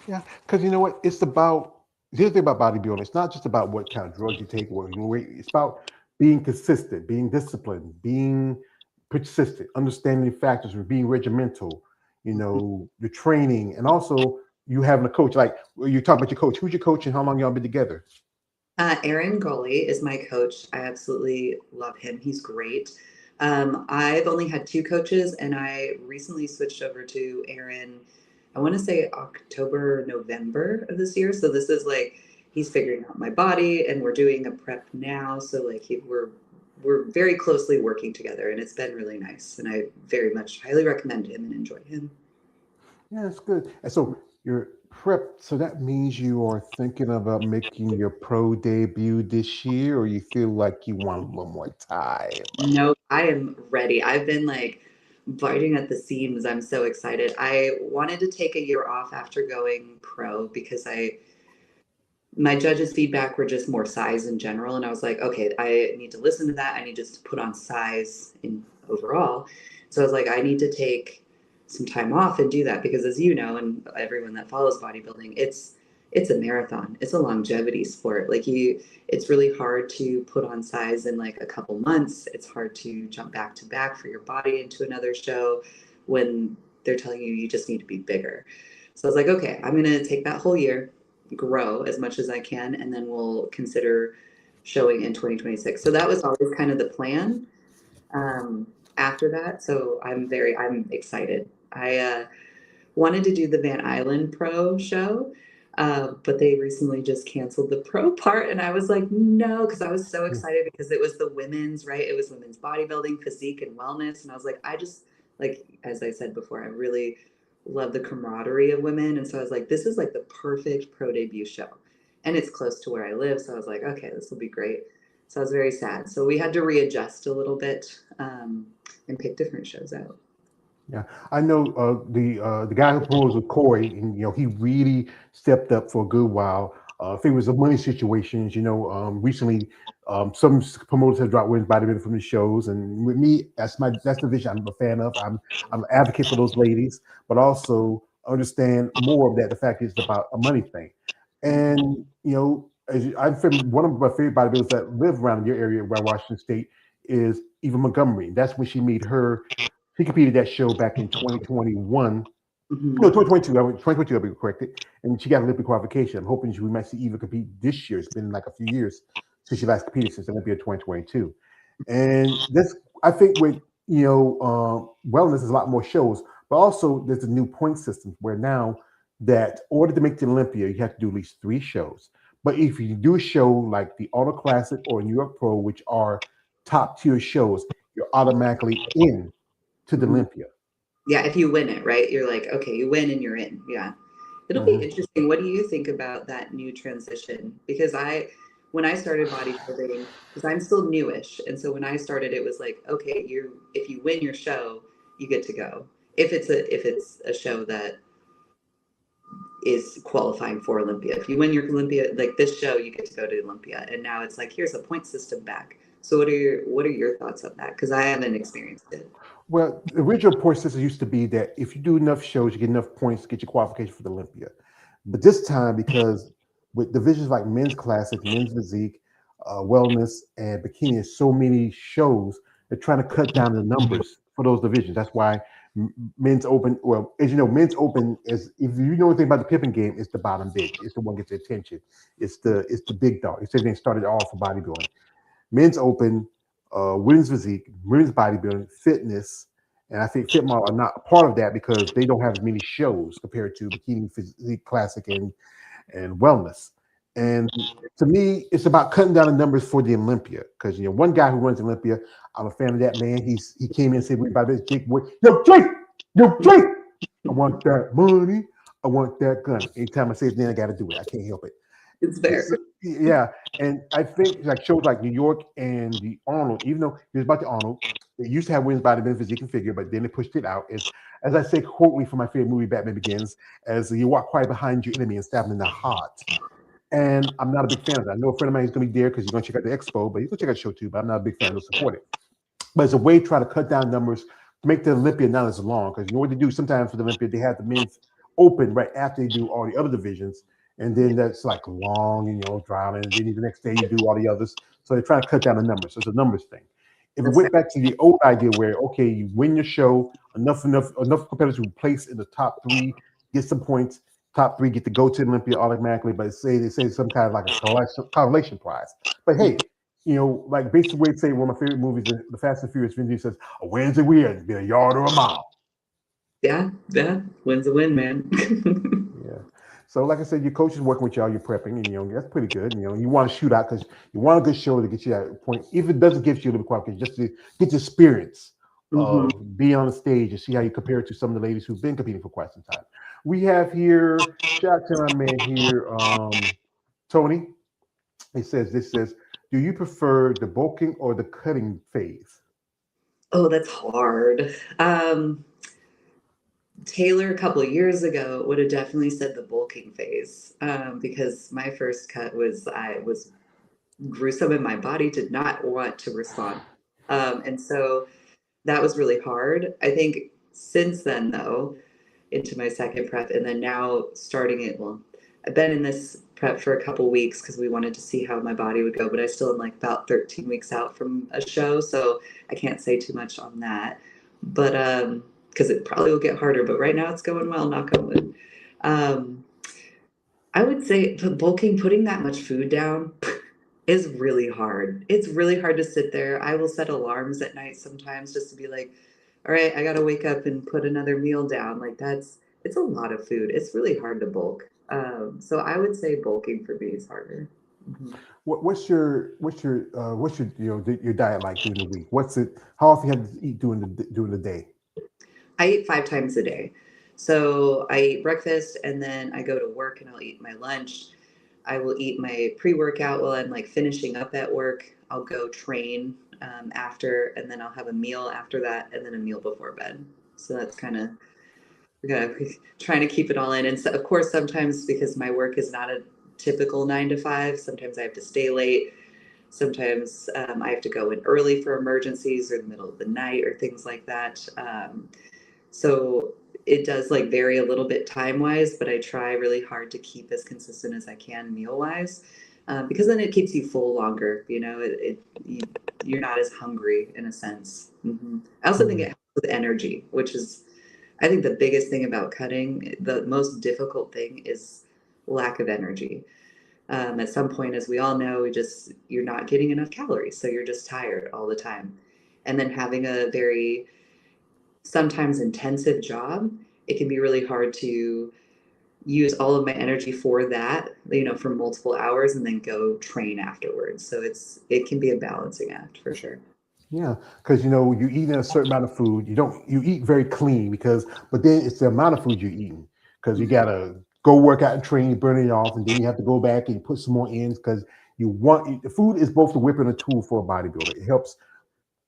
S1: Yeah, because you know what? It's about here's the thing about bodybuilding. It's not just about what kind of drugs you take, what you weight. It's about being consistent, being disciplined, being persistent, understanding factors, and being regimental. The training, and also you having a coach. Like you talk about your coach. Who's your coach, and how long y'all been together?
S2: Aaron Gully is my coach. I absolutely love him. He's great. I've only had two coaches, and I recently switched over to Aaron. I want to say October, November of this year. So this is like he's figuring out my body, and we're doing a prep now. So like we're very closely working together, and it's been really nice. And I very much highly recommend him and enjoy him.
S1: Yeah, it's good. And so you're prepped. So that means you are thinking about making your pro debut this year, or you feel like you want a little more time.
S2: No, I am ready. I've been like biting at the seams. I'm so excited. I wanted to take a year off after going pro because my judges' feedback were just more size in general. And I was like, okay, I need to listen to that. I need just to put on size in overall. So I was like, I need to take some time off and do that because as you know, and everyone that follows bodybuilding, it's a marathon. It's a longevity sport. It's really hard to put on size in like a couple months. It's hard to jump back to back for your body into another show when they're telling you you just need to be bigger. So I was like, okay, I'm gonna take that whole year, grow as much as I can, and then we'll consider showing in 2026. So that was always kind of the plan after that. So I'm excited. I wanted to do the Van Island Pro show, but they recently just canceled the pro part. And I was like, no, because I was so excited because it was the women's, right? It was women's bodybuilding, physique, and wellness. And I was like, like, as I said before, I really love the camaraderie of women. And so I was like, this is like the perfect pro debut show. And it's close to where I live. So I was like, okay, this will be great. So I was very sad. So we had to readjust a little bit and pick different shows out.
S1: Yeah, I know the guy who promotes with Corey, and he really stepped up for a good while. If it was a money situations, recently some promoters have dropped women's bodybuilding from the shows, and with me, that's the vision I'm a fan of. I'm an advocate for those ladies, but also understand more of that. The fact is about a money thing, and I'm from one of my favorite bodybuilders that live around your area, around Washington State, is Eva Montgomery. That's when she made her. He competed that show back in 2021. No,
S2: Mhm.
S1: 2022. 2022, I'll be corrected. And she got Olympic qualification. I'm hoping we might see Eva compete this year. It's been like a few years since she last competed, since Olympia 2022. And this, I think, with wellness, is a lot more shows, but also there's a new point system where now that in order to make the Olympia, you have to do at least 3 shows. But if you do a show like the Auto Classic or New York Pro, which are top tier shows, you're automatically in to the
S2: Mhm.
S1: Olympia.
S2: Yeah, if you win it, right? You're like, okay, you win and you're in. Yeah. It'll be
S1: Mhm.
S2: interesting. What do you think about that new transition? Because when I started bodybuilding, because I'm still newish, and so when I started, it was like, okay, if you win your show, you get to go. If it's a show that is qualifying for Olympia. If you win your Olympia, like this show, you get to go to Olympia. And now it's like, here's a point system back. So what are your thoughts on that? Because I haven't experienced it.
S1: Well, the original point system used to be that if you do enough shows, you get enough points to get your qualification for the Olympia. But this time, because with divisions like men's classic, men's physique, wellness, and bikini, there's so many shows, they're trying to cut down the numbers for those divisions. That's why men's open, well, as you know, men's open is, if you know anything about the pippin game, it's the bottom big. It's the one that gets the attention. It's the big dog. It's everything started off for bodybuilding. Men's open, women's physique, women's bodybuilding, fitness, and I think fit model are not a part of that because they don't have as many shows compared to bikini physique classic and wellness. And to me, it's about cutting down the numbers for the Olympia because one guy who runs Olympia, I'm a fan of that man. He came in and said, "We about this Jake boy, yo Jake, I want that money, I want that gun." Anytime I say his name, I got to do it. I can't help it.
S2: It's fair.
S1: Yeah, and I think like shows like New York and the Arnold, even though it was about the Arnold, they used to have women's bodybuilding physique and figure, but then they pushed it out. As I say, quote me from my favorite movie, Batman Begins, as you walk quiet behind your enemy and stab them in the heart. And I'm not a big fan of that. I know a friend of mine is going to be there because he's going to check out the expo, but he's going to check out the show too. But I'm not a big fan. Don't support it. But it's a way to try to cut down numbers, to make the Olympia not as long. Because you know what they do sometimes for the Olympia, they have the men's open right after they do all the other divisions. And then that's like long and drowning. And then the next day you do all the others. So they're trying to cut down the numbers. So it's a numbers thing. If it went back to the old idea where, okay, you win your show, enough competitors who place in the top 3 get some points. Top 3 get to go to Olympia automatically, but they say some kind of like a correlation prize. But hey, like basically way to say one of my favorite movies, The Fast and Furious, Vin Diesel says, "A win's a win, be a yard or a mile."
S2: Yeah, win's a win, man.
S1: Yeah. So, like I said, your coach is working with y'all. You're prepping, and that's pretty good. You want to shoot out because you want a good show to get you that point. If it doesn't give you a little qualification, just to get the experience of being on the stage and see how you compare it to some of the ladies who've been competing for quite some time. We have here, shout out to my man here, Tony. This says, do you prefer the bulking or the cutting phase?
S2: Oh, that's hard. Taylor a couple of years ago would have definitely said the bulking phase because my first cut I was gruesome and my body did not want to respond. And so that was really hard. I think since then, though, into my second prep and then now starting it, well, I've been in this prep for a couple weeks because we wanted to see how my body would go, but I still am like about 13 weeks out from a show, so I can't say too much on that. But because it probably will get harder, but right now it's going well, knock on wood. I would say the bulking, putting that much food down is really hard. It's really hard to sit there. I will set alarms at night sometimes just to be like, all right, I got to wake up and put another meal down. Like it's a lot of food. It's really hard to bulk. So I would say bulking for me is harder. Mm-hmm.
S1: What's your your diet like during the week? What's it? How often you have to eat during the day?
S2: I eat 5 times a day. So I eat breakfast and then I go to work and I'll eat my lunch. I will eat my pre-workout while I'm like finishing up at work. I'll go train after, and then I'll have a meal after that, and then a meal before bed. So that's kind of trying to keep it all in. And so, of course, sometimes because my work is not a typical 9 to 5, sometimes I have to stay late. Sometimes I have to go in early for emergencies or the middle of the night or things like that. So it does like vary a little bit time wise, but I try really hard to keep as consistent as I can meal wise, because then it keeps you full longer. You're not as hungry in a sense. I also think it helps with energy, which is, I think the biggest thing about cutting, the most difficult thing is lack of energy. At some point, as we all know, you're not getting enough calories, so you're just tired all the time. And then having a very sometimes intensive job, it can be really hard to use all of my energy for that, for multiple hours and then go train afterwards. So it can be a balancing act for sure.
S1: Yeah, because you eat a certain amount of food. You eat very clean but then it's the amount of food you're eating because you gotta go work out and train, you burn it off, and then you have to go back and put some more in because The food is both a whip and a tool for a bodybuilder. It helps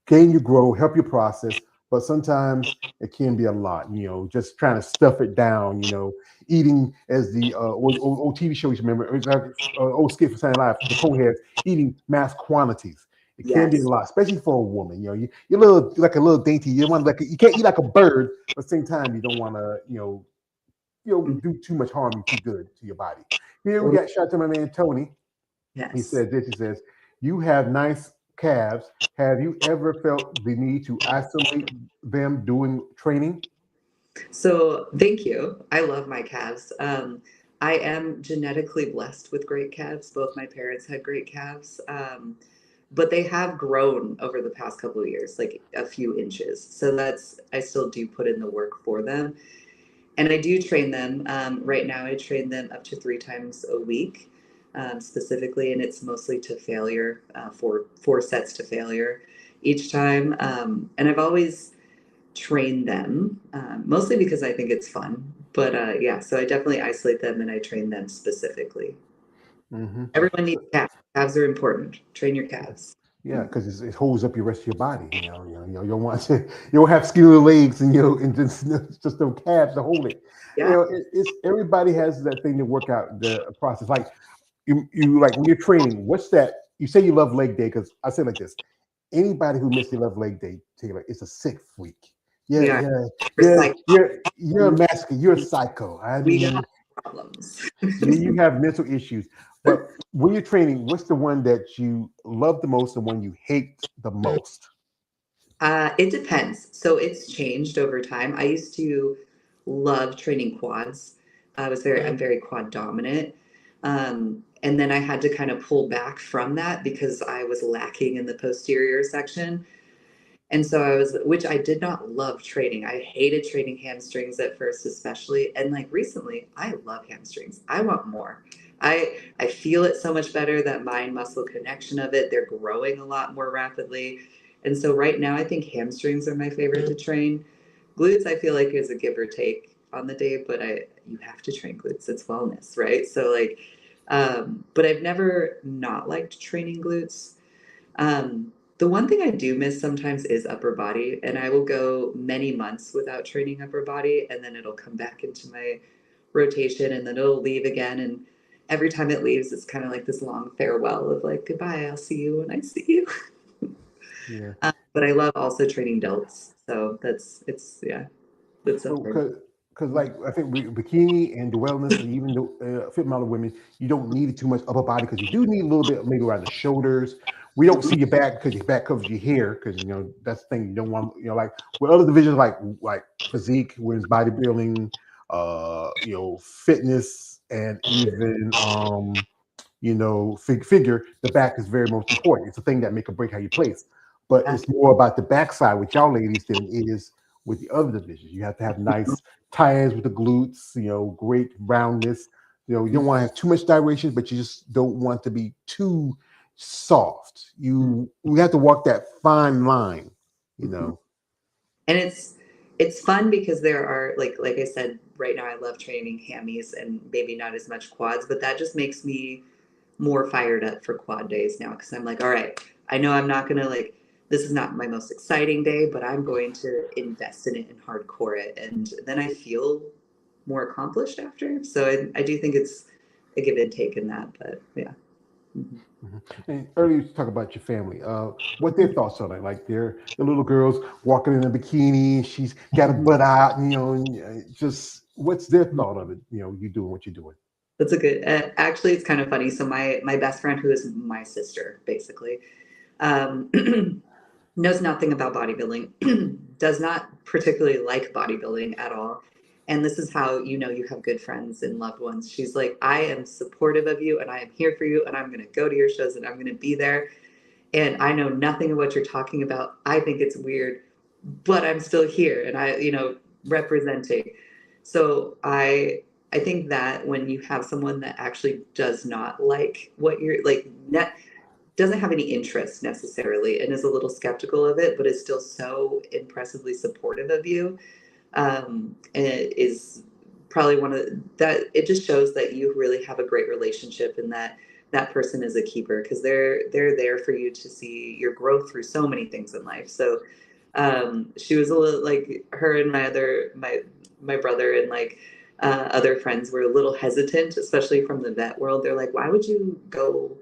S1: gain your grow, help your process, but sometimes it can be a lot, just trying to stuff it down, eating as the old TV shows, you remember, it's like, old skit for Saturday Night Live, the co-heads eating mass quantities. It can be a
S2: Yes.
S1: lot, especially for a woman. You're a little like a little dainty. You want you can't eat like a bird, but at the same time you don't want to do too much harm too good to your body. Here we got shout out to my man Tony. He
S2: Yes.
S1: said this. He says, "You have nice calves. Have you ever felt the need to isolate them doing training?"
S2: So thank you. I love my calves. I am genetically blessed with great calves. Both my parents had great calves. But they have grown over the past couple of years, like a few inches. So I still do put in the work for them. And I do train them. Right now, I train them up to 3 times a week, specifically, and it's mostly to failure, four sets to failure each time. And I've always trained them, mostly because I think it's fun. But yeah, so I definitely isolate them and I train them specifically.
S1: Mm-hmm.
S2: Everyone needs calves. Calves are important. Train your calves.
S1: Yeah, because it holds up your rest of your body. You don't want to, you don't have skinny legs and just the calves to hold it.
S2: Yeah.
S1: It's everybody has that thing to work out the process. Like you like when you're training, what's that? You say you love leg day because I say it like this: anybody who misses their love leg day, Taylor, is a sick freak. Yeah,
S2: We are
S1: yeah, yeah.
S2: psych.
S1: You're a masochist. You're a psycho. I
S2: We got
S1: mean,
S2: problems.
S1: you have mental issues. But when you're training, what's the one that you love the most and one you hate the most?
S2: It depends. So it's changed over time. I used to love training quads. I'm very quad dominant. And then I had to kind of pull back from that because I was lacking in the posterior section. And so which I did not love training. I hated training hamstrings at first, especially. And like recently, I love hamstrings. I want more. I feel it so much better, that mind muscle connection of it. They're growing a lot more rapidly. And so right now, I think hamstrings are my favorite to train. Glutes, I feel like is a give or take on the day, but you have to train glutes. It's wellness, right? So like, but I've never not liked training glutes. The one thing I do miss sometimes is upper body, and I will go many months without training upper body, and then it'll come back into my rotation, and then it'll leave again. And every time it leaves, it's kind of like this long farewell of like, goodbye, I'll see you when I see you.
S1: Yeah.
S2: But I love also training delts. So yeah, that's
S1: So,
S2: so hard.
S1: because like I think bikini and the wellness, and even the fit model women, you don't need too much upper body because you do need a little bit maybe around the shoulders. We don't see your back because your back covers your hair because that's the thing you don't want. Like with other divisions like physique, women's bodybuilding, fitness, and even figure, the back is very most important. It's a thing that make or break how you place. But
S2: Yeah.
S1: it's more about the backside with y'all ladies than it is with the other divisions. You have to have nice tie-ins with the glutes, great roundness. You don't want to have too much gyration, but you just don't want to be too soft. We have to walk that fine line,
S2: And it's fun because there are like I said, right now I love training hammies and maybe not as much quads, but that just makes me more fired up for quad days now because I'm like, all right, I know I'm not gonna this is not my most exciting day, but I'm going to invest in it and hardcore it, and then I feel more accomplished after. So I do think it's a give and take in that, but yeah. Mhm.
S1: And earlier you talk about your family. What their thoughts on it? Like the little girls walking in a bikini, she's got a butt out, and just what's their thought of it? You doing what you're doing.
S2: That's a good. Actually, it's kind of funny. So my best friend, who is my sister, basically, um, knows nothing about bodybuilding, does not particularly like bodybuilding at all. And this is how you have good friends and loved ones. She's like, I am supportive of you and I am here for you and I'm going to go to your shows and I'm going to be there. And I know nothing of what you're talking about. I think it's weird, but I'm still here and representing. So I think that when you have someone that actually does not like what you're like, doesn't have any interest necessarily and is a little skeptical of it, but is still so impressively supportive of you, and it is probably one of that. It just shows that you really have a great relationship and that that person is a keeper, because they're there for you to see your growth through so many things in life. So she was a little like, her and my brother and like other friends were a little hesitant, especially from the vet world. They're like, why would you go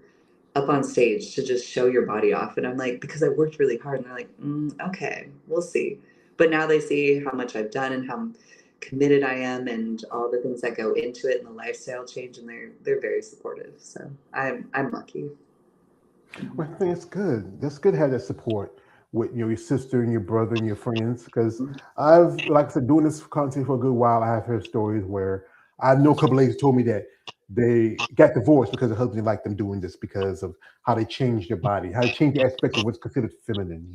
S2: up on stage to just show your body off? And I'm like, because I worked really hard. And they're like, okay, we'll see. But now they see how much I've done and how committed I am and all the things that go into it and the lifestyle change, and they're very supportive. So I'm lucky.
S1: Well, I think it's good. That's good to have that support with your sister and your brother and your friends. Because I've, like I said, doing this content for a good while. I have heard stories where I know a couple ladies told me that they got divorced because the husband liked them doing this because of how they changed their body, how they changed the aspect of what's considered feminine.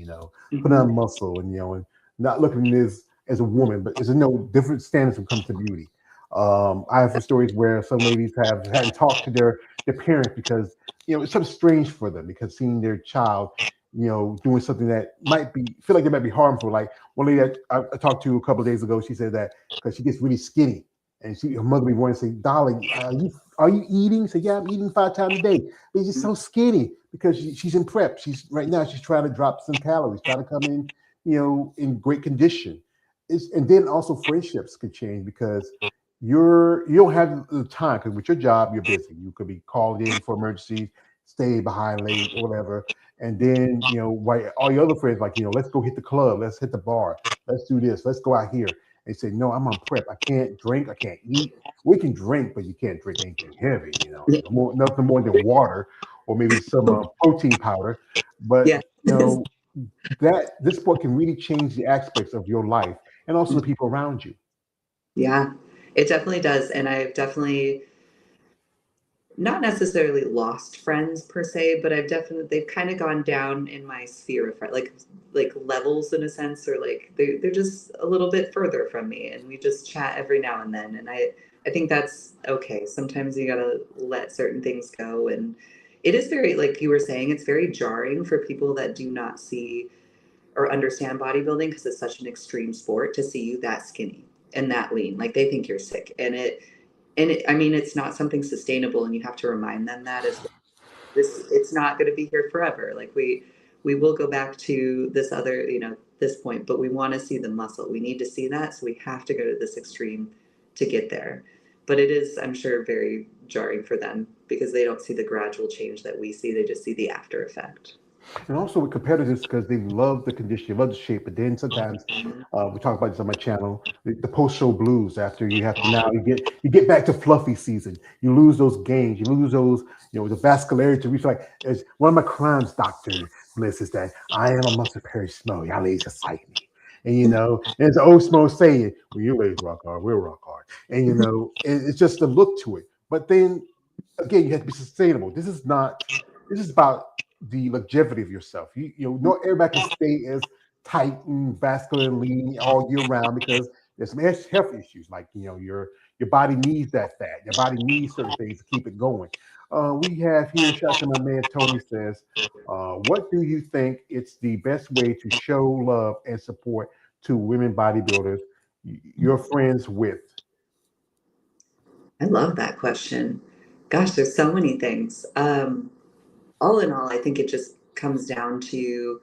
S1: Putting
S2: Mhm.
S1: on muscle and not looking as a woman, but there's no different standards when it comes to beauty. I have stories where some ladies have had to talk to their parents because it's something strange for them because seeing their child, doing something that might be feel like it might be harmful. Like one lady that I talked to a couple of days ago, she said that because she gets really skinny, and her mother be wanting to say, "Darling, are you eating?" Say, "Yeah, I'm eating 5 times a day." But she's just so skinny because she's in prep. She's trying to drop some calories, trying to come in, in great condition. And then also friendships could change because you don't have the time because with your job you're busy. You could be called in for emergencies, stay behind late or whatever, and then while all your other friends like let's go hit the club, let's hit the bar, let's do this, let's go out here. They say no, I'm on prep. I can't drink. I can't eat. We can drink, but you can't drink anything heavy. Nothing more than water or maybe some protein powder. But
S2: Yeah.
S1: that this sport can really change the aspects of your life and also the people around you.
S2: Yeah, it definitely does. And I've definitely not necessarily lost friends per se, but they've kind of gone down in my sphere of like levels in a sense, or like they're just a little bit further from me, and we just chat every now and then. And I think that's okay. Sometimes you gotta let certain things go, and it is very, like you were saying, it's very jarring for people that do not see or understand bodybuilding, because it's such an extreme sport, to see you that skinny and that lean. Like they think you're sick, I mean, it's not something sustainable, and you have to remind them that as well. It's not going to be here forever. Like we will go back to this other, this point, but we want to see the muscle. We need to see that, so we have to go to this extreme to get there. But it is, I'm sure, very jarring for them because they don't see the gradual change that we see. They just see the after effect.
S1: And also with competitors because they love the condition, they love the shape. But then sometimes we talk about this on my channel, the post-show blues. After you have to now you get back to fluffy season, you lose those gains, you lose those the vascularity. We feel like as one of my crimes, Doctor Bliss, is that I am a muscle Perry Smo. Y'all ladies just like me. And and it's an old Smo saying, when you ladies rock hard, we'll rock hard. And it's just the look to it. But then again, you have to be sustainable. This is about the longevity of yourself. Not everybody can stay as tight and vascular and lean all year round because there's some health issues. Like your body needs that fat. Your body needs certain things to keep it going. We have here, shout out to my man Tony says, what do you think it's the best way to show love and support to women bodybuilders you're friends with?
S2: I love that question. Gosh, there's so many things. All in all, I think it just comes down to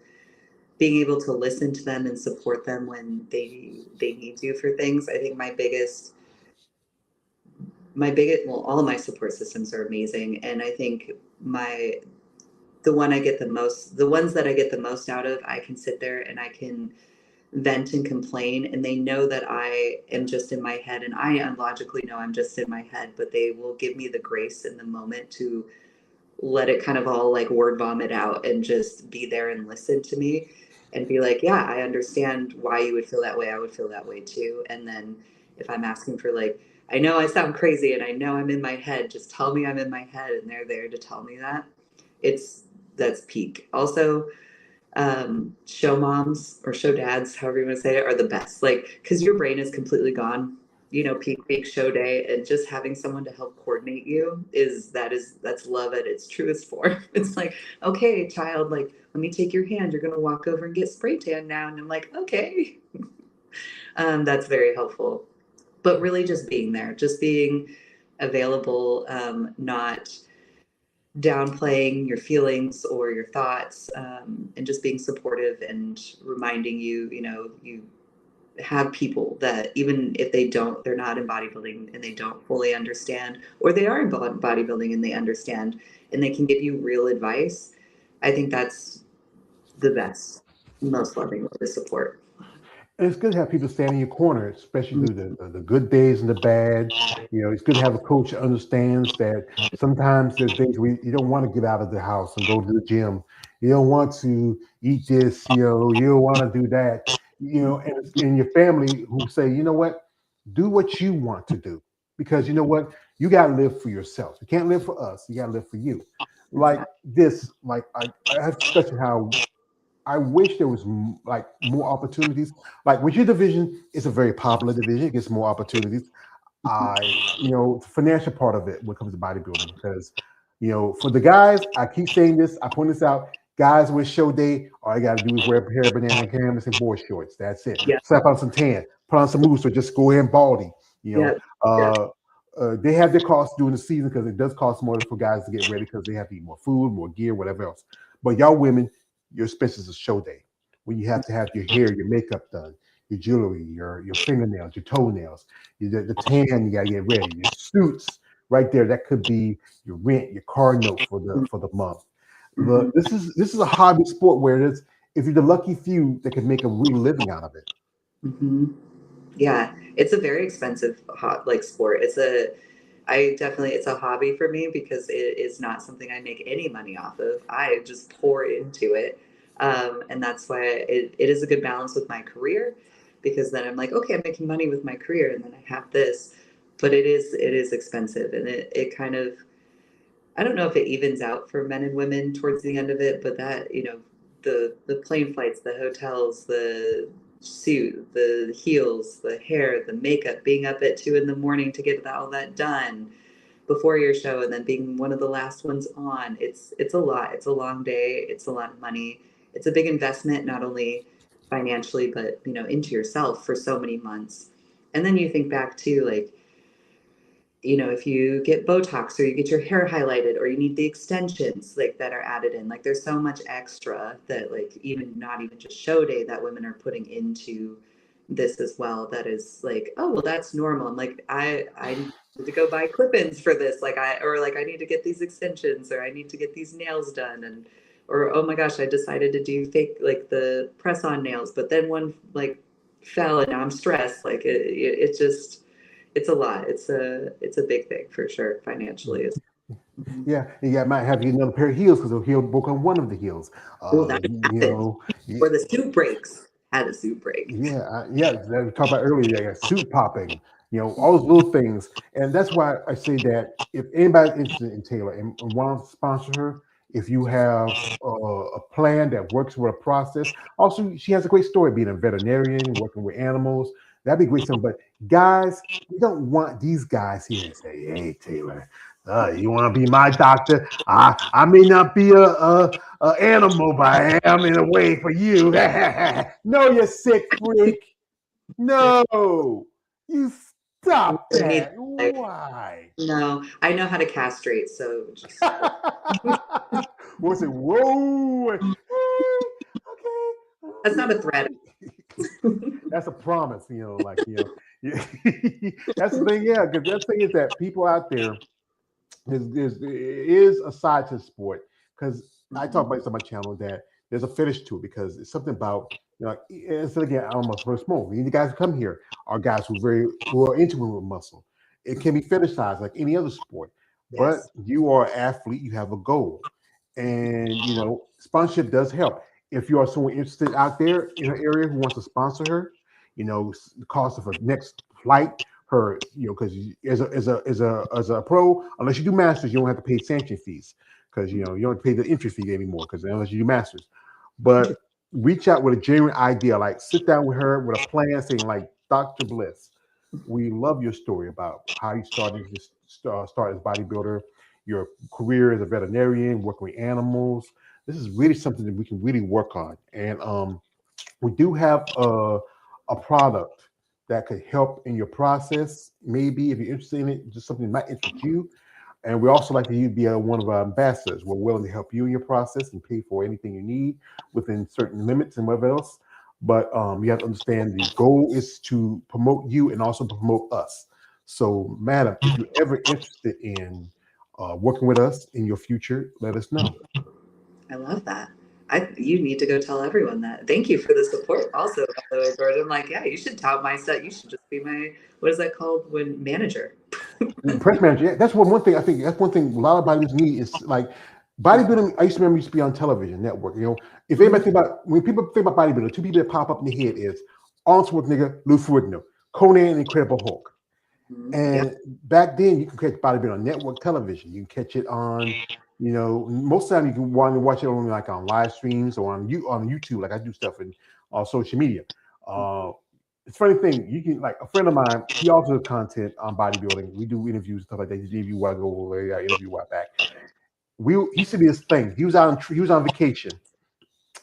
S2: being able to listen to them and support them when they need you for things. I think my biggest, well, all of my support systems are amazing, and I think the ones that I get the most out of, I can sit there and I can vent and complain, and they know that I am just in my head, and I unlogically know I'm just in my head, but they will give me the grace in the moment to let it kind of all like word vomit out and just be there and listen to me and be like, yeah, I understand why you would feel that way. I would feel that way too. And then if I'm asking for like, I know I sound crazy and I know I'm in my head, just tell me I'm in my head, and they're there to tell me that. It's That's peak. Also, show moms or show dads, however you want to say it, are the best. Like, because your brain is completely gone, peak week, show day, and just having someone to help coordinate you that's love at its truest form. It's like, okay, child, like, let me take your hand. You're gonna walk over and get spray tan now, and I'm like, okay. That's very helpful. But really, just being there, just being available, not downplaying your feelings or your thoughts, and just being supportive and reminding you, you have people that even if they're not in bodybuilding and they don't fully understand, or they are in bodybuilding and they understand and they can give you real advice. I think that's the best, most loving way to support.
S1: And it's good to have people stand in your corner, especially through the good days and the bad. It's good to have a coach that understands that sometimes there's days where you don't want to get out of the house and go to the gym. You don't want to eat this, you don't want to do that, and your family who say, you know what, do what you want to do. Because you know what, you got to live for yourself. You can't live for us. You got to live for you. Like this, like I have discussion how I wish there was like more opportunities. Like with your division, it's a very popular division. It gets more opportunities. The financial part of it when it comes to bodybuilding, because for the guys, I keep saying this, I point this out. Guys with show day, all you got to do is wear a pair of banana canvas and board shorts. That's it.
S2: Yeah.
S1: Slap on some tan, put on some moves, or just go ahead and baldy. They have their costs during the season because it does cost more for guys to get ready because they have to eat more food, more gear, whatever else. But y'all women, your expenses is show day when you have to have your hair, your makeup done, your jewelry, your fingernails, your toenails, the tan you gotta get ready, your suits right there. That could be your rent, your car note for the month. This is a hobby sport where it's if you're the lucky few that can make a real living out of it.
S2: Mm-hmm. Yeah, it's a very expensive like sport. It's a hobby for me because it is not something I make any money off of. I just pour into it. And that's why it is a good balance with my career, because then I'm like, okay, I'm making money with my career and then I have this, but it is expensive, and it kind of, I don't know if it evens out for men and women towards the end of it, but that, the plane flights, the hotels, the suit, the heels, the hair, the makeup, being up at 2 a.m. to get all that done before your show, and then being one of the last ones on. It's a lot. It's a long day. It's a lot of money. It's a big investment, not only financially, but into yourself for so many months. And then you think back to, like, if you get Botox or you get your hair highlighted or you need the extensions like that are added in, like there's so much extra that, like, even not even just show day, that women are putting into this as well. That is like, oh, well, that's normal. I'm like, I need to go buy clip-ins for this. I need to get these extensions, or I need to get these nails done. Or, oh my gosh, I decided to do fake, like the press on nails, but then one like fell and now I'm stressed. Like it just, it's a lot. It's a big thing for sure financially.
S1: Yeah, and you might have to get another pair of heels because the heel broke on one of the heels.
S2: Oh, that
S1: You
S2: happened.
S1: know,
S2: Or the suit breaks. Had a suit break.
S1: yeah, that we talked about earlier. Yeah, suit popping. All those little things, and that's why I say that if anybody's interested in Taylor and wants to sponsor her, if you have a plan that works with a process, also she has a great story being a veterinarian, working with animals. That'd be great. Something, but guys, we don't want these guys here and say, "Hey, Taylor, you want to be my doctor? I may not be a animal, but I am in a way for you." No, you sick freak. No, you stop
S2: I need,
S1: that.
S2: like,
S1: Why?
S2: no, I know how to castrate, so just
S1: What's it? Whoa. Hey,
S2: that's not a
S1: okay.
S2: threat.
S1: That's a promise, yeah. That's the thing, yeah, because that thing is that people out there, there is a side to sport, because I talk about this on my channel that there's a fetish to it, because it's something about, instead of getting almost for smoke, you guys who come here are guys who are into with muscle. It can be fetishized like any other sport, but
S2: Yes.
S1: you are an athlete, you have a goal, and sponsorship does help. If you are someone interested out there in an area who wants to sponsor her, the cost of her next flight, her, because as a pro, unless you do masters, you don't have to pay sanction fees, because you don't have to pay the entry fee anymore, because unless you do masters. But reach out with a genuine idea, like sit down with her with a plan, saying like, Dr. Bliss, we love your story about how you started this start as bodybuilder, your career as a veterinarian, working with animals. This is really something that we can really work on, and we do have a product that could help in your process. Maybe if you're interested in it, just something that might interest you. And we also like you to be one of our ambassadors. We're willing to help you in your process and pay for anything you need within certain limits and whatever else. But you have to understand the goal is to promote you and also promote us. So, madam, if you're ever interested in working with us in your future, let us know.
S2: I love that. You need to go tell everyone that. Thank you for the support. Also, by the way, Jordan, like, yeah, you should tout my stuff. You should just be my, what is that called, when manager?
S1: Press manager, yeah, that's one thing I think. That's one thing a lot of bodybuilders need is like bodybuilding. I used to remember used to be on television network. You know, if anybody think about when people think about bodybuilding, two people that pop up in the head is Arnold Schwarzenegger, Lou Ferrigno, Conan, and Incredible Hulk.
S2: Yeah.
S1: And back then, you could catch bodybuilding on network television. You can catch it on, you know, most of the time you can want to watch it on like on live streams or on YouTube, like I do stuff in social media. It's a funny thing. You can like a friend of mine. He also does content on bodybuilding. We do interviews and stuff like that. He interview while I go away. I interview while back. He said this thing. He was on vacation.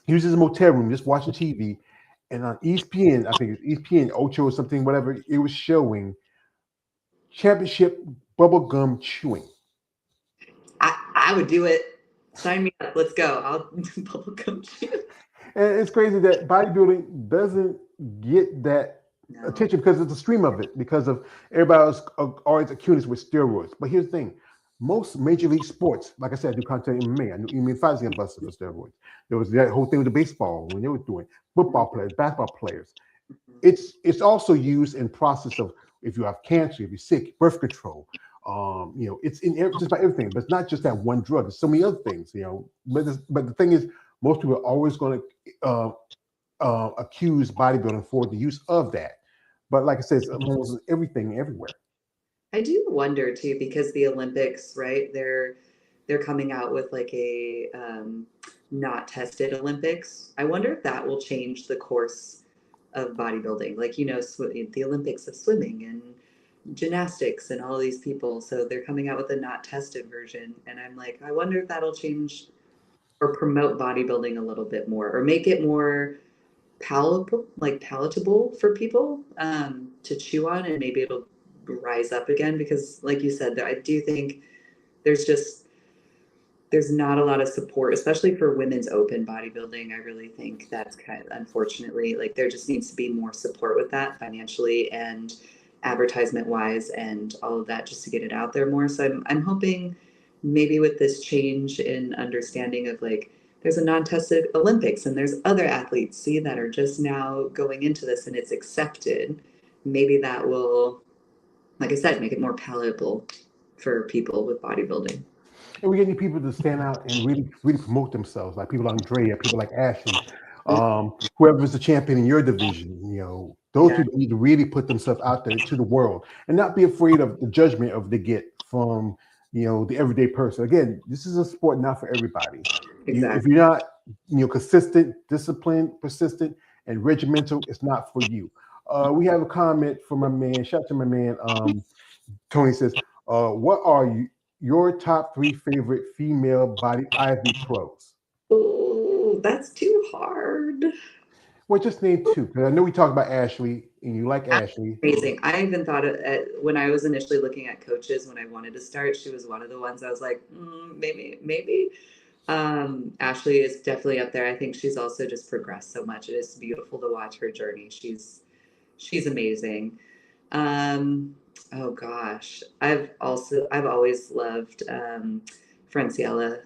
S1: He was in his motel room just watching TV, and on ESPN, I think it's ESPN Ocho or something, whatever. It was showing championship bubblegum chewing.
S2: I would do it. Sign me up. Let's go. I'll bubblegum chew.
S1: And it's crazy that bodybuilding doesn't get that attention because it's the stream of it, because of everybody else always accused with steroids. But here's the thing. Most major league sports, like I said, I do content in MMA. I knew MMA fighters get busted for steroids. There was that whole thing with the baseball when they were doing football players, basketball players. It's also used in process of if you have cancer, if you're sick, birth control. You know, it's in just about everything, but it's not just that one drug. There's so many other things, you know. But the thing is, most people are always going to accuse bodybuilding for the use of that. But like I said, it's almost everything everywhere.
S2: I do wonder too, because the Olympics, right? They're coming out with like a not tested Olympics. I wonder if that will change the course of bodybuilding. Like, you know, the Olympics of swimming and gymnastics and all these people. So they're coming out with a not tested version. And I'm like, I wonder if that'll change or promote bodybuilding a little bit more or make it more palatable for people to chew on, and maybe it'll rise up again, because like you said, I do think there's not a lot of support, especially for women's open bodybuilding. I really think that's kind of, unfortunately, like there just needs to be more support with that financially and advertisement wise and all of that, just to get it out there more. So I'm hoping maybe with this change in understanding of like, there's a non-tested Olympics and there's other athletes, see, that are just now going into this and it's accepted. Maybe that will, like I said, make it more palatable for people with bodybuilding.
S1: And we get people to stand out and really promote themselves, like people like Andrea, people like Ashley, whoever's the champion in your division. You know, those people need to really put themselves out there to the world and not be afraid of the judgment of they get from, you know, the everyday person. Again, this is a sport not for everybody. If you're not, you know, consistent, disciplined, persistent, and regimental, it's not for you. We have a comment from my man. Shout out to my man. Tony says, "What are your top 3 favorite female body IFB pros?"
S2: Oh, that's too hard.
S1: Well, just name 2, because I know we talked about Ashley, and you like Ashley.
S2: Amazing. I even thought when I was initially looking at coaches when I wanted to start, she was one of the ones I was like, maybe. Ashley is definitely up there. I think she's also just progressed so much. It is beautiful to watch her journey. She's amazing. Oh gosh, I've always loved Franciella,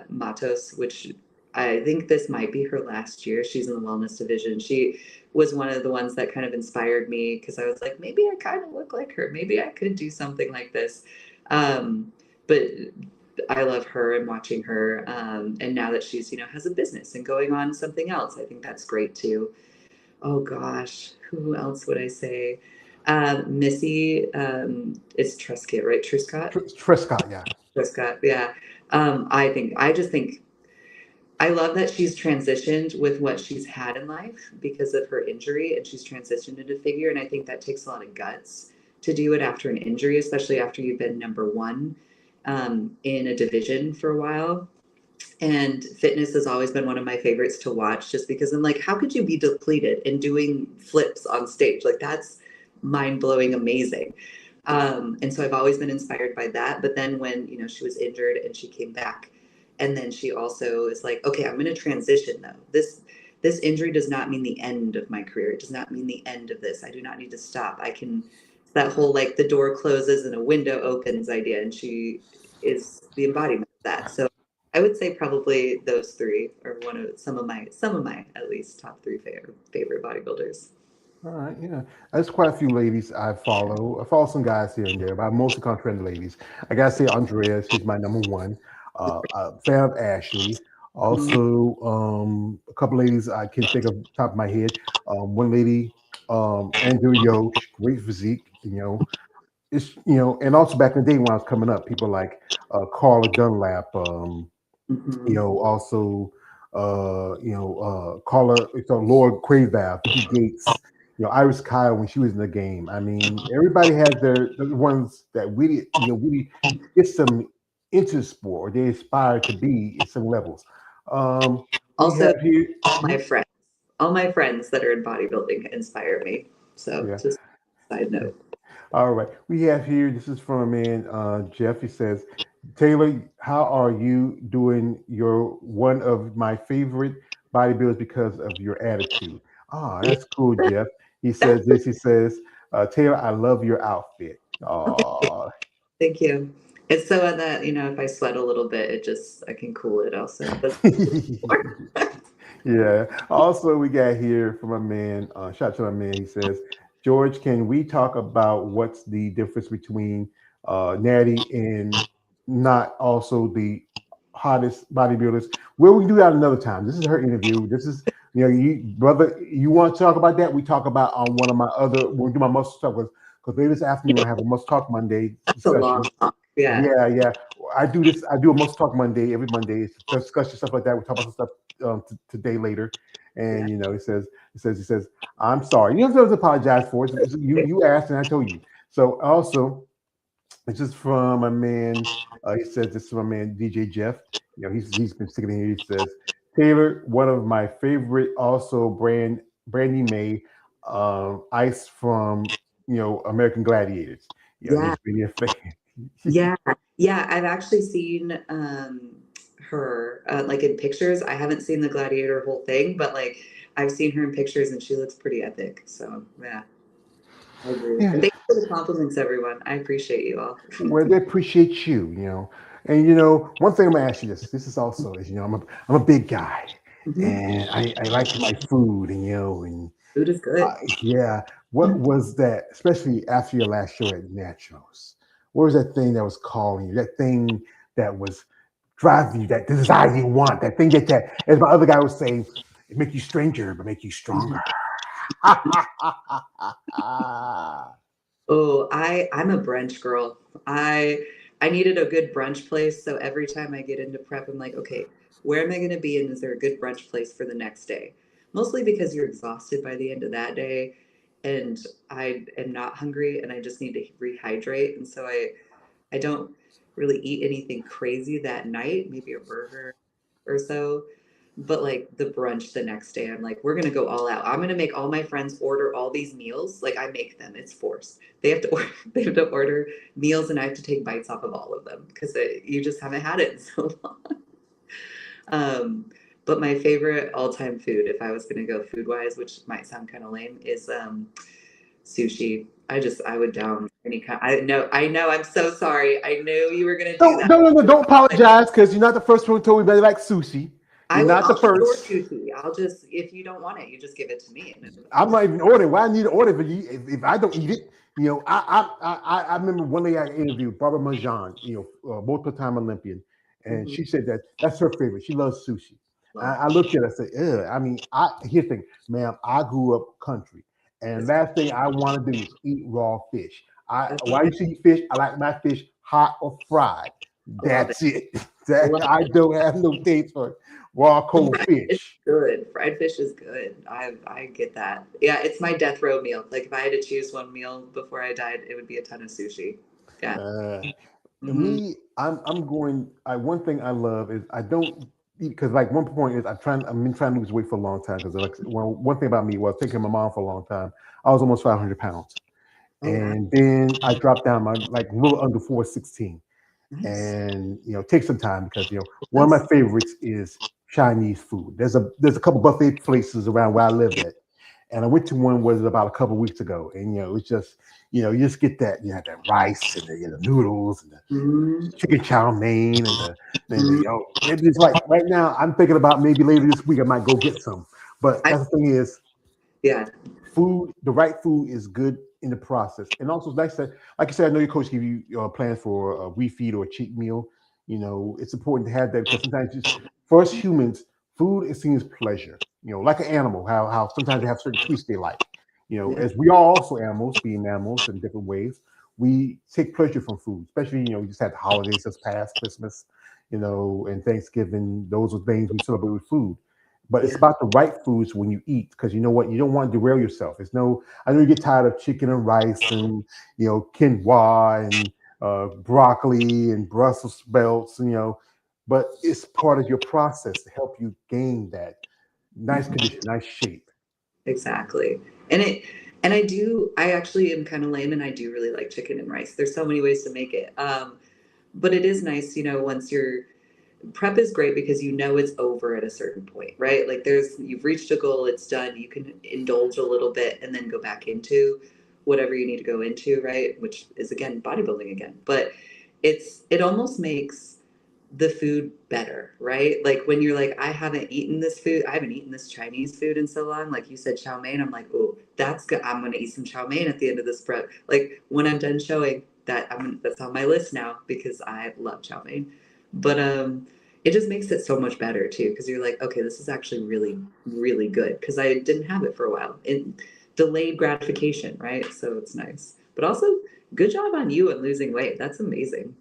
S2: Matos, which I think this might be her last year. She's in the wellness division. She was one of the ones that kind of inspired me, because I was like, maybe I kind of look like her. Maybe I could do something like this. But I love her and watching her. And now that she's, you know, has a business and going on something else, I think that's great too. Oh gosh, who else would I say? Missy, it's Truscott, right?
S1: Trescott, yeah.
S2: Truscott, yeah. I just think I love that she's transitioned with what she's had in life because of her injury, and she's transitioned into figure. And I think that takes a lot of guts to do it after an injury, especially after you've been number 1 in a division for a while. And fitness has always been one of my favorites to watch, just because I'm like, how could you be depleted and doing flips on stage? Like, that's mind-blowing amazing. And so I've always been inspired by that. But then when, she was injured and she came back, and then she also is like, okay, I'm going to transition though. This injury does not mean the end of my career. It does not mean the end of this. I do not need to stop. I can, that whole like the door closes and a window opens idea. And she is the embodiment of that. So I would say probably those three are one of some of my at least top three favorite bodybuilders.
S1: All right, yeah. There's quite a few ladies I follow. I follow some guys here and there, but I mostly concentrate on the ladies. I gotta say Andrea, she's my number one. Fan of Ashley.
S2: Mhm.
S1: Also, a couple ladies I can think of top of my head. One lady, Andrew Yosh, great physique, it's and also back in the day when I was coming up, people like Carla Dunlap,
S2: Mhm.
S1: also Carla, it's Lord Quavav, Vicky Gates, Iris Kyle when she was in the game. I mean, everybody has the ones that really, really gets them into the sport or they aspire to be at some levels. We
S2: Also,
S1: have here,
S2: all
S1: mhm,
S2: my friends, all my friends that are in bodybuilding inspire me. So
S1: yeah.
S2: just side note.
S1: All right. We have here, this is from a man, Jeff. He says, Taylor, how are you doing? You're one of my favorite bodybuilders because of your attitude. Ah,
S2: Yeah,
S1: that's cool, Jeff. He
S2: that's
S1: says this. He says, Taylor, I love your outfit. Oh,
S2: thank you. It's so that, if I sweat a little bit, I can cool it also. But
S1: yeah. Also, we got here from a man, shout out to my man. He says, George, can we talk about what's the difference between Natty and not also the hottest bodybuilders? Well, we can do that another time. This is her interview. This is, you brother, you want to talk about that? We talk about on one of my other, we'll do my muscle talk because later this afternoon I have a muscle talk Monday
S2: that's a long
S1: discussion.
S2: talk. Yeah.
S1: Yeah, yeah. I do this. I do a muscle talk Monday every Monday. It's discussion stuff like that. We talk about some stuff today later, and
S2: Yeah.
S1: he says, I'm sorry. You don't have to apologize for it. You asked and I told you. So also, it's just from my man. He says this is from my man DJ Jeff. He's been sticking in here. He says Taylor, one of my favorite, also Brandy May, Ice from American Gladiators.
S2: Yeah.
S1: He's really a fan.
S2: Yeah. Yeah. I've actually seen her like in pictures. I haven't seen the gladiator whole thing, but like I've seen her in pictures and she looks pretty epic. So yeah, I agree.
S1: Yeah.
S2: And thanks for the compliments, everyone. I appreciate you all.
S1: Where they appreciate you. And one thing I'm gonna ask you this. This is also is I'm a big guy,
S2: Mhm.
S1: and I like my food, and
S2: Food is
S1: uh,
S2: good.
S1: yeah. What was that? Especially after your last show at Naturals, what was that thing that was calling you? That thing that was driving you? That desire you want? That thing as my other guy was saying, it make you stranger, but make you stronger.
S2: Mhm. Oh, I'm a brunch girl. I needed a good brunch place, so every time I get into prep, I'm like, okay, where am I going to be, and is there a good brunch place for the next day? Mostly because you're exhausted by the end of that day, and I am not hungry, and I just need to rehydrate, and so I don't really eat anything crazy that night, maybe a burger or so. But like the brunch the next day, I'm like, we're gonna go all out. I'm gonna make all my friends order all these meals. Like I make them, it's forced. They have to order, they have to order meals, and I have to take bites off of all of them because you just haven't had it in so long. Um, but my favorite all-time food, if I was gonna go food wise, which might sound kind of lame, is sushi. I would down any kind. I know. I'm so sorry. I knew you were gonna do
S1: Don't
S2: that.
S1: no no no don't apologize because you're not the first one who told me that like sushi. You're not the
S2: I'll eat your
S1: first.
S2: sushi. I'll just if you don't want it, you just give it to me. And
S1: I'm not even ordering. Why I need to order for you if I don't eat it? I remember one day I interviewed Barbara Majan, multiple-time Olympian, and
S2: Mhm.
S1: she said that that's her favorite. She loves sushi.
S2: Love.
S1: I looked at her and said, ugh. I mean, here's the thing, ma'am. I grew up country, and
S2: That's
S1: last thing I want to do is eat raw fish.
S2: that's
S1: Why you see fish? I like my fish hot or fried.
S2: love it.
S1: That's it. That
S2: Love
S1: I
S2: it.
S1: don't have no taste for raw cold
S2: Fried fish is
S1: fish.
S2: good. Fried fish is good. I get that. Yeah, it's my death row meal. Like if I had to choose one meal before I died, it would be a ton of sushi. Yeah.
S1: Uh,
S2: Hmm.
S1: Me, I'm going. One thing I love is I don't because like one point is I've been trying to lose weight for a long time because like one thing about me was taking my mom for a long time. I was almost 500 pounds,
S2: Oh wow.
S1: and then I dropped down my like a little under 416.
S2: Nice.
S1: And it takes some time because
S2: It
S1: one of
S2: does.
S1: my favorites is Chinese food. There's a couple buffet places around where I live at, and I went to one was about a couple weeks ago, and it's just you just get that have that rice and the noodles and the
S2: Mm,
S1: chicken chow mein and
S2: mm.
S1: it's like right now I'm thinking about maybe later this week I might go get some. But
S2: I,
S1: that's the thing is
S2: yeah,
S1: the right food is good in the process. And also, like I said, I know your coach give you plans for a refeed or a cheat meal. It's important to have that because sometimes for us humans, food is seen as pleasure. Like an animal, how sometimes they have certain treats they like.
S2: yeah,
S1: As we are also animals, being mammals in different ways, we take pleasure from food. Especially, we just had the holidays just past, Christmas, and Thanksgiving. Those are things we celebrate with food. But it's
S2: yeah,
S1: about the right foods when you eat, because you know what, you don't want to derail yourself. I know you get tired of chicken and rice and quinoa and broccoli and Brussels sprouts, but it's part of your process to help you gain that nice condition, nice shape.
S2: exactly. And I actually am kind of lame and I do really like chicken and rice. There's so many ways to make it. But it is nice, once you're prep is great because it's over at a certain point, right? Like you've reached a goal, it's done. You can indulge a little bit and then go back into whatever you need to go into, right? Which is again bodybuilding again. But it almost makes the food better, right? Like when you're like, I haven't eaten this food, I haven't eaten this Chinese food in so long. Like you said, chow mein. I'm like, oh, that's good. I'm gonna eat some chow mein at the end of this prep. Like when I'm done showing that, that's on my list now because I love chow mein. But it just makes it so much better too because you're like, okay, this is actually really, really good because I didn't have it for a while. Delayed gratification, right? So it's nice. But also, good job on you and losing weight. That's amazing.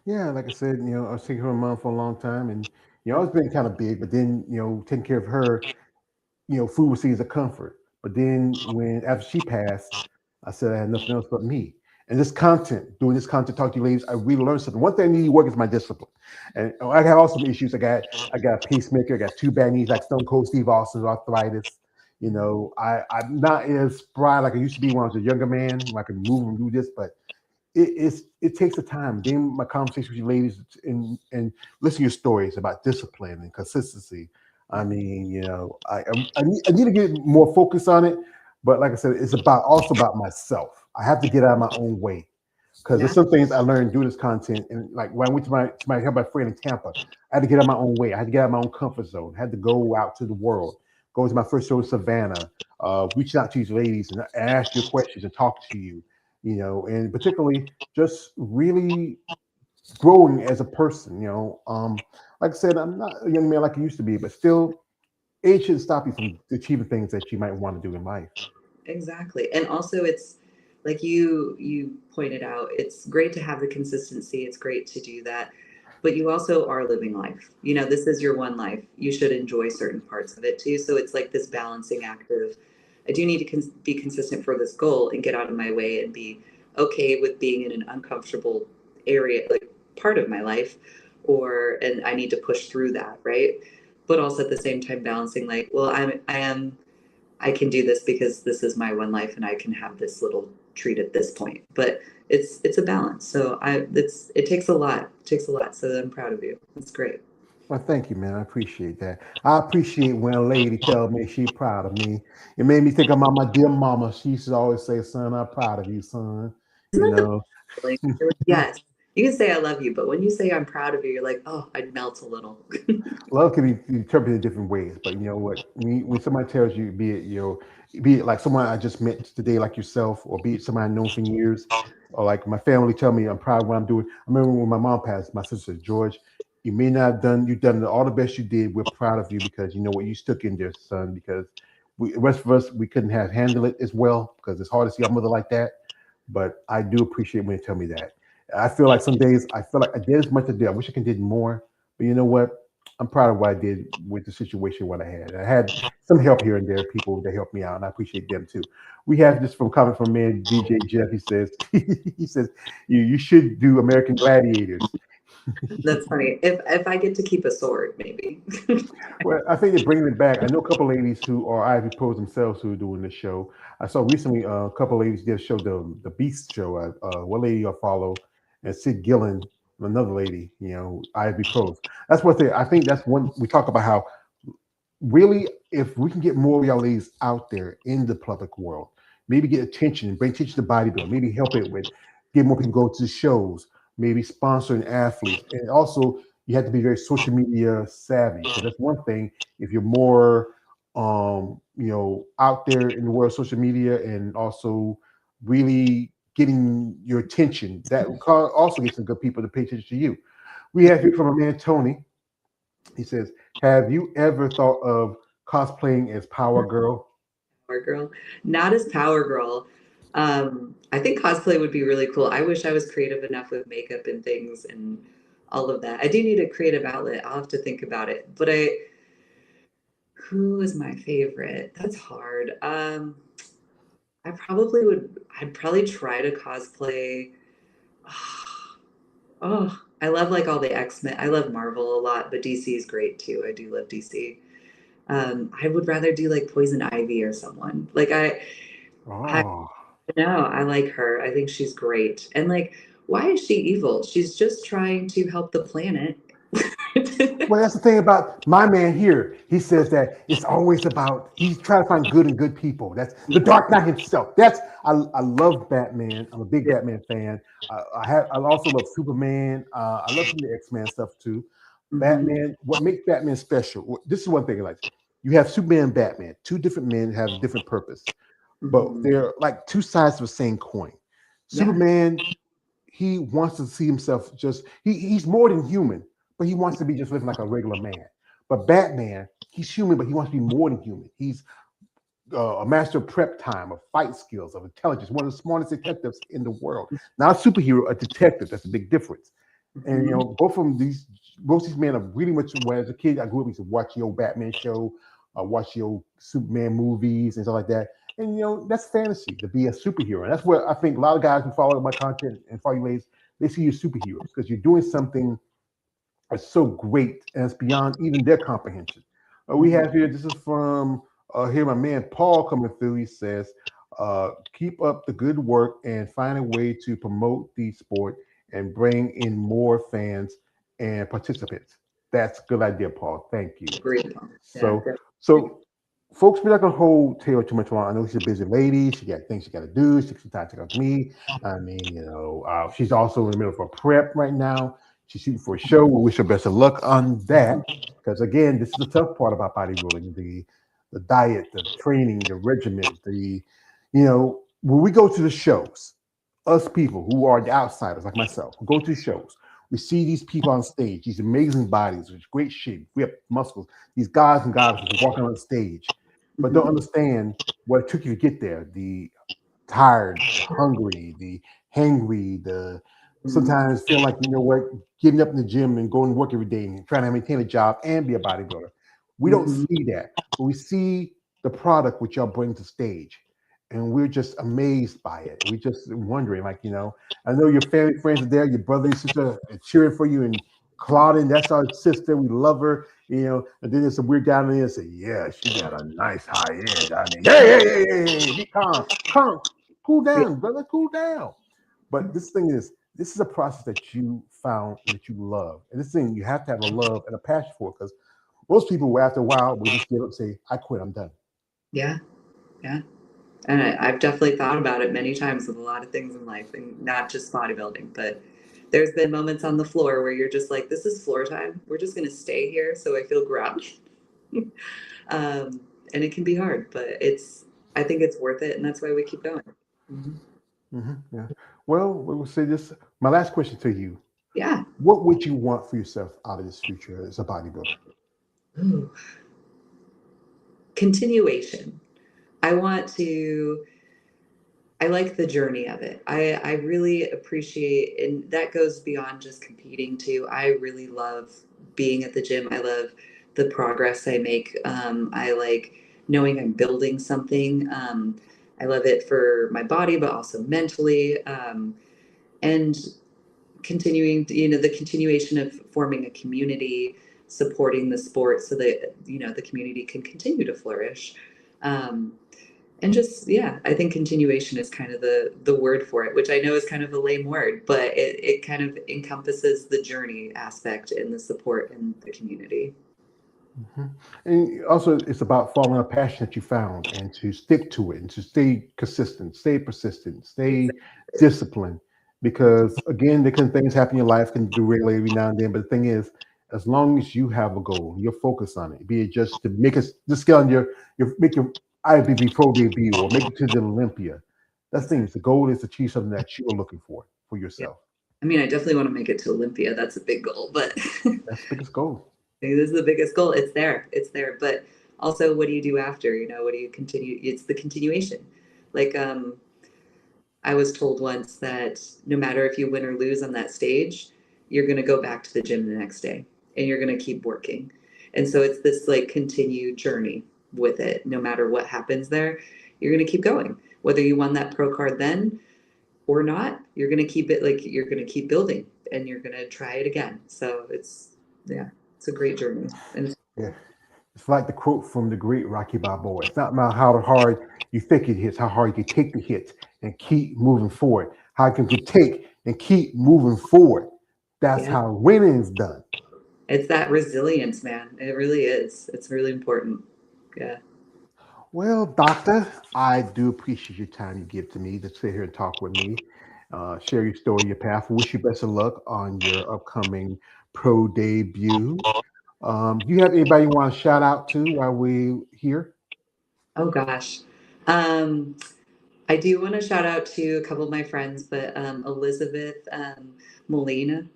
S1: Yeah, like I said, I was taking care of my mom for a long time, and I was being kind of big, but then taking care of her, food was seen as a comfort. But then after she passed, I said I had nothing else but me. And doing this content, talk to you ladies, I really learned something. One thing I need to work is my discipline. And I have also some issues. I got a pacemaker, I got two bad knees, like Stone Cold Steve Austin's arthritis. I'm not as spry like I used to be when I was a younger man, when I could move and do this, but it takes a time. Then my conversation with you ladies and listen to your stories about discipline and consistency. I mean, I need to get more focus on it, but like I said, it's also about myself. I have to get out of my own way because there's
S2: Yeah.
S1: some things I learned doing this content. And like when I went to help my friend in Tampa, I had to get out of my own way. I had to get out of my own comfort zone. I had to go out to the world. Go to my first show in Savannah. Reach out to these ladies and ask your questions and talk to you. And particularly just really growing as a person. Like I said, I'm not a young man like I used to be, but still, age shouldn't stop you from achieving things that you might want to do in life.
S2: Exactly. And also it's like you pointed out, it's great to have the consistency. It's great to do that. But you also are living life. This is your one life. You should enjoy certain parts of it too. So it's like this balancing act of I do need to be consistent for this goal and get out of my way and be okay with being in an uncomfortable area, like part of my life, and I need to push through that, right? But also at the same time balancing like, well, I can do this because this is my one life and I can have this little treat at this point. But it's a balance. So it takes a lot. It takes a lot. So I'm proud of you. That's great.
S1: Well, thank you, man. I appreciate that. I appreciate when a lady tells me she's proud of me. It made me think about my dear mama. She used to always say, "Son, I'm proud of you, son."
S2: Isn't
S1: You
S2: that the
S1: know,
S2: feeling? You're like, yes. You can say I love you, but when you say I'm proud of you, you're like, oh, I'd melt a little.
S1: love can be interpreted in different ways, but you know what? When somebody tells you, be it like someone I just met today, like yourself, or be it somebody I've known for years, or like my family tell me I'm proud of what I'm doing. I remember when my mom passed, my sister said, George, you may not have done, you've done all the best you did. We're proud of you because you know what you stuck in there, son. Because the rest of us, we couldn't have handled it as well because it's hard to see our mother like that. But I do appreciate when you tell me that. I feel like some days I feel like I did as much as I did. I wish I could did more, but you know what? I'm proud of what I did with the situation what I had. I had some help here and there, people that helped me out, and I appreciate them too. We have this from coming from man DJ Jeff. He says he says you should do American Gladiators.
S2: That's funny. If I get to keep a sword, maybe.
S1: Well, I think they're bringing it back. I know a couple ladies who are Ivy pros themselves who are doing this show. I saw recently a couple ladies did a show, the Beast show. One lady I follow, and Sid Gillen, another lady, Ivy pros. That's what they. I think that's one we talk about how really, if we can get more of y'all ladies out there in the public world, maybe get attention, bring attention to bodybuilding, maybe help it with get more people go to the shows, maybe sponsoring athletes, and also you have to be very social media savvy because that's one thing. If you're more, out there in the world of social media and also really getting your attention, that will also get some good people to pay attention to you. We have here from a man Tony. He says, "Have you ever thought of cosplaying as Power Girl?"
S2: Power Girl. Not as Power Girl. I think cosplay would be really cool. I wish I was creative enough with makeup and things and all of that. I do need a creative outlet. I'll have to think about it. But who is my favorite? That's hard. I'd probably try to cosplay. Oh, I love like all the X-Men. I love Marvel a lot, but DC is great too. I do love DC. I would rather do like Poison Ivy or someone. I
S1: Oh,
S2: know, I like her. I think she's great. And like, why is she evil? She's just trying to help the planet.
S1: well, that's the thing about my man here. He says that it's always about he's trying to find good in good people. That's the Dark Knight himself. I love Batman. I'm a big Batman fan. I also love Superman. I love some of the X-Men stuff too.
S2: Mhm,
S1: Batman. What makes Batman special? This is one thing I like. You have Superman and Batman. Two different men have a different purpose, but
S2: mhm.
S1: they're like two sides of the same coin.
S2: Yeah.
S1: Superman, he wants to see himself just he's more than human, but he wants to be just living like a regular man. But Batman, he's human, but he wants to be more than human. He's a master of prep time, of fight skills, of intelligence, one of the smartest detectives in the world. Not a superhero, a detective. That's a big difference. And
S2: Mhm,
S1: both of them, both these men are really much. When as a kid, I grew up used to watch the old Batman show, watch the old Superman movies and stuff like that. And that's fantasy to be a superhero. And that's what I think a lot of guys who follow my content and follow you ladies, they see you superheroes because you're doing something that's so great and it's beyond even their comprehension. We
S2: mhm.
S1: have here. This is from here. My man Paul coming through. He says, "Keep up the good work and find a way to promote the sport and bring in more fans and participants." That's a good idea, Paul. Thank you.
S2: Agreed. Yeah.
S1: So, so folks, we're not gonna hold Taylor too much longer. I know she's a busy lady. She got things she got to do. She's time to take up me. I mean, she's also in the middle of a prep right now. She's shooting for a show. We wish her best of luck on that. Because again, this is the tough part about bodybuilding: the diet, the training, the regiment. When we go to the shows, us people who are the outsiders like myself, who go to shows, we see these people on stage, these amazing bodies with great shape, ripped muscles, these guys and goddesses walking on stage, but don't
S2: Mhm,
S1: understand what it took you to get there. The tired, the hungry, the hangry, the
S2: mhm,
S1: sometimes feeling like what, getting up in the gym and going to work every day and trying to maintain a job and be a bodybuilder. We don't
S2: mhm.
S1: see that, but we see the product which y'all bring to stage, and we're just amazed by it. We just wondering, I know your family friends are there, your brother and sister are cheering for you, and Claudine, that's our sister. We love her, and then there's some weird guy in there and say, yeah, she got a nice high end. I mean, hey, be calm, cool
S2: Yeah.
S1: down, brother, cool down. But this is a process that you found and that you love. And this thing you have to have a love and a passion for because most people, after a while, will just give up and say, I quit, I'm done.
S2: Yeah. Yeah. And I've definitely thought about it many times with a lot of things in life, and not just bodybuilding, but there's been moments on the floor where you're just like, this is floor time. We're just going to stay here so I feel grounded. And it can be hard, but I think it's worth it. And that's why we keep going. Mhm.
S1: Yeah. Well, we will say this. My last question to you:
S2: Yeah.
S1: what would you want for yourself out of this future as a bodybuilder?
S2: Ooh. Continuation. I want to I like the journey of it. I really appreciate, and that goes beyond just competing too. I really love being at the gym. I love the progress I make. I like knowing I'm building something. I love it for my body, but also mentally. And continuing, the continuation of forming a community, supporting the sport so that, the community can continue to flourish. Um, and just, yeah, I think continuation is kind of the word for it, which I know is kind of a lame word, but it kind of encompasses the journey aspect and the support in the community.
S1: Mhm. And also, it's about following a passion that you found and to stick to it and to stay consistent, stay persistent, stay
S2: Exactly.
S1: disciplined. Because again, there can things happen in your life can derail every now and then. But the thing is, as long as you have a goal, you're focused on it, be it just to make us just get on your make your IFBB pro debut or make it to the Olympia. That's the thing.
S2: Exactly.
S1: The goal is to achieve something that you are looking for
S2: Yeah.
S1: yourself.
S2: I mean, I definitely want to make it to Olympia. That's a big goal, but
S1: That's the biggest goal.
S2: this is the biggest goal. It's there. It's there. But also, what do you do after? What do you continue? It's the continuation. Like, I was told once that no matter if you win or lose on that stage, you're going to go back to the gym the next day and you're going to keep working. And so it's this like continued journey with it. No matter what happens there, you're going to keep going. Whether you won that pro card then or not, you're going to keep it, like you're going to keep building and you're going to try it again. So yeah, it's a great journey. And
S1: Yeah. It's like the quote from the great Rocky Balboa. It's not about how hard you think it hits, how hard you take the hit and keep moving forward. How can you take and keep moving forward? That's
S2: yeah,
S1: how winning's done.
S2: it's that resilience, man. It really is. It's really important. Yeah.
S1: Well, Doctor, I do appreciate your time you give to me to sit here and talk with me, share your story, your path. Wish you best of luck on your upcoming pro debut. Do you have anybody you want to shout out to while we here?
S2: Oh gosh. Um, I do want to shout out to a couple of my friends, but Elizabeth Molina,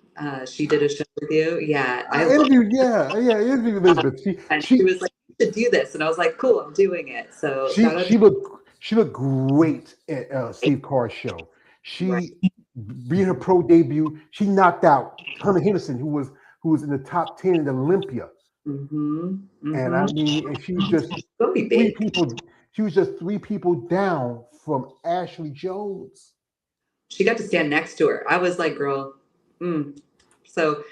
S2: she did a show with you. Yeah, I
S1: I
S2: love
S1: interviewed, yeah, I interviewed
S2: her.
S1: Elizabeth.
S2: And she was like, "You should do this," and I was like, "Cool, I'm doing it." So shout
S1: She
S2: out
S1: she
S2: to
S1: looked she looked great at Steve Carr's show.
S2: right.
S1: She being her pro debut, she knocked out Hunter Henderson, who was in the top 10 in Olympia.
S2: Mm-hmm.
S1: And I
S2: Mm-hmm.
S1: mean, and she was just
S2: Don't be
S1: three
S2: big.
S1: people, she was just three people down from Ashley Jones.
S2: She got to stand next to her. I was like, "Girl." Mm. So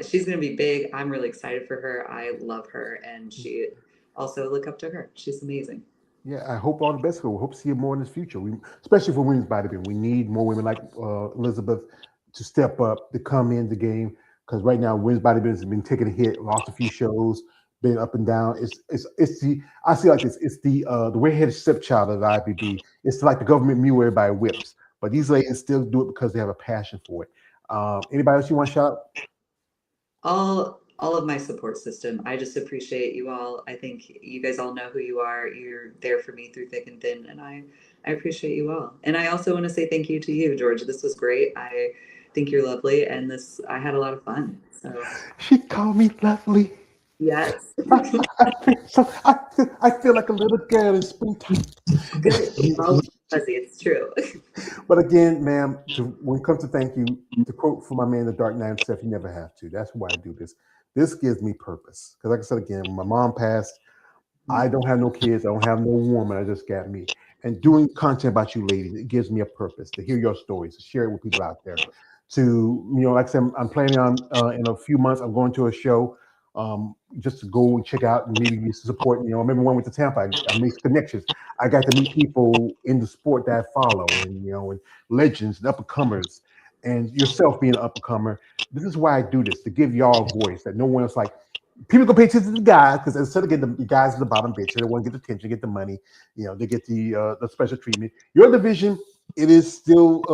S2: she's gonna be big. I'm really excited for her. I love her, and she also look up to her. She's amazing.
S1: Yeah, I hope all the best for her. We hope to see her more in the future. Especially for women's bodybuilding. We need more women like Elizabeth to step up, to come in the game. Because right now, women's bodybuilding has been taking a hit, lost a few shows, been up and down. It's the I see it like this. It's the redheaded stepchild of the IBB. It's like the government mule everybody whips, but these ladies still do it because they have a passion for it. Anybody else you want to shout out?
S2: All of my support system. I just appreciate you all. I think you guys all know who you are. You're there for me through thick and thin, and I appreciate you all. And I also want to say thank you to you, George. This was great. I think you're lovely, and this I had a lot of fun. So
S1: She called me lovely.
S2: yes,
S1: I feel like a little girl in springtime.
S2: good. All fuzzy. It's true.
S1: But again, ma'am, when it comes to thank you, to quote from my man, The Dark Knight himself, you never have to. That's why I do this. This gives me purpose. Because, like I said again, when my mom passed, I don't have no kids. I don't have no woman. I just got me. And doing content about you ladies, it gives me a purpose to hear your stories, to share it with people out there. To, like I said, I'm planning on in a few months, I'm going to a show just to go and check out and maybe support. I remember when I went to Tampa, I made connections. I got to meet people in the sport that I follow, and legends and up and comers, and yourself being an up and comer. This is why I do this, to give y'all a voice that no one else like. People can pay attention to the guys because instead of getting the guys at the bottom bitch, they want to get the attention, get the money. They get the special treatment. Your division, it is still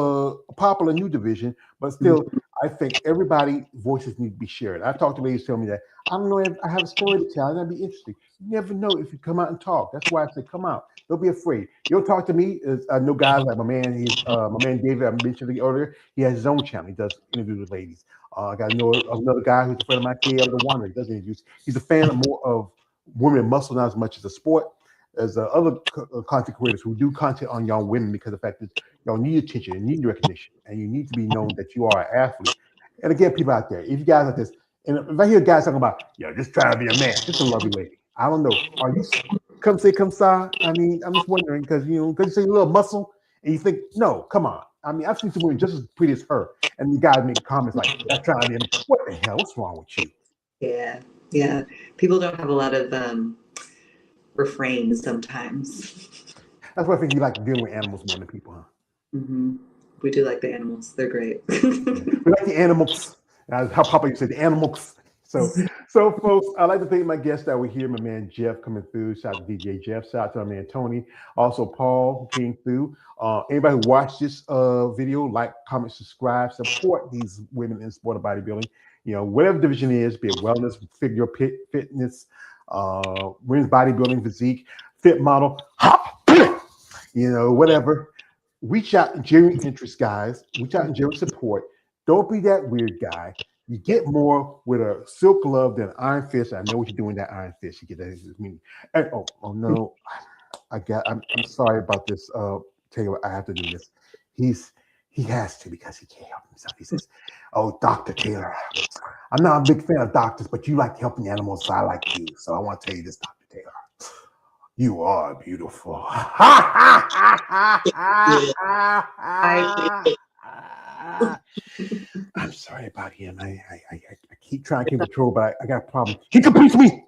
S1: a popular new division, but still, I think everybody voices need to be shared. I talked to ladies tell me that I don't know if I have a story to tell. That'd be interesting. You never know if you come out and talk. That's why I say come out. Don't be afraid. You'll talk to me. I know guys like my man David. I mentioned earlier. He has his own channel. He does interviews with ladies. I got to know another guy who's a friend of mine, KL the Wonder. He does interviews. He's a fan of more of women muscle, not as much as a sport. As other content creators who do content on young women because of the fact that y'all need attention and need recognition, and you need to be known that you are an athlete. And again, people out there, if you guys like this, and if I hear guys talking about, just trying to be a man, just a lovely lady. I don't know. Are you come say come sa? I mean, I'm just wondering because because you say a little muscle and you think, no, come on. I mean, I've seen some women just as pretty as her, and the guys make comments like, "That's trying to, what the hell? What's wrong with you?"
S2: Yeah. People don't have a lot of refrains sometimes.
S1: That's why I think you like dealing with animals more than people, huh?
S2: Mm-hmm. We do like the animals. They're great.
S1: Yeah. We like the animals. How Papa used to say, the animals. So folks, I'd like to thank my guests that were here. My man Jeff coming through. Shout out to DJ Jeff. Shout out to my man Tony. Also Paul who came through. Anybody who watched this video, like, comment, subscribe, support these women in sport of bodybuilding. You know, whatever division it is, be it wellness, figure fitness, women's bodybuilding, physique, fit model, hop, you know, whatever. Reach out and genuine interest, guys. Reach out and genuine support. Don't be that weird guy. You get more with a silk glove than an iron fist. I know what you're doing, that iron fist. You get that meaning. And, oh no, I'm sorry about this. Taylor, I have to do this. He has to because he can't help himself. He says, "Oh, Dr. Taylor, I'm not a big fan of doctors, but you like helping animals, so I like you. So I want to tell you this, Dr. Taylor. You are beautiful." I'm sorry about him. I keep trying to keep control, but I got a problem. He competes with me.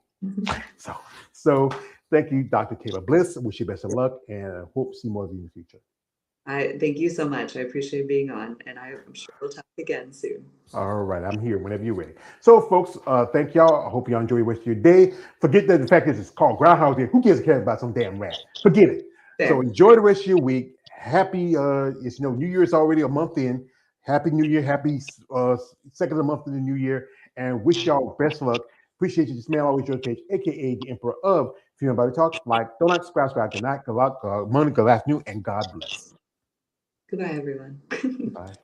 S1: So thank you, Dr. Taylor Bliss. I wish you best of luck, and I hope to see more of you in the future.
S2: I thank you so much. I appreciate being on, and I'm sure we'll talk again soon.
S1: All right, I'm here whenever you're ready. So, folks, thank y'all. I hope y'all enjoy the rest of your day. Forget that the fact that it's called Groundhog Day. Who gives a care about some damn rat? Forget it. Fair. So enjoy the rest of your week. Happy, it's New Year's already a month in. Happy New Year. Happy second of the month of the new year, and wish y'all best luck. Appreciate you. This man always your page, aka the Emperor of Female Body Talk. Like, don't subscribe. Good night. Good luck. Morning. Good afternoon, and God bless.
S2: Goodbye, everyone.
S1: Bye.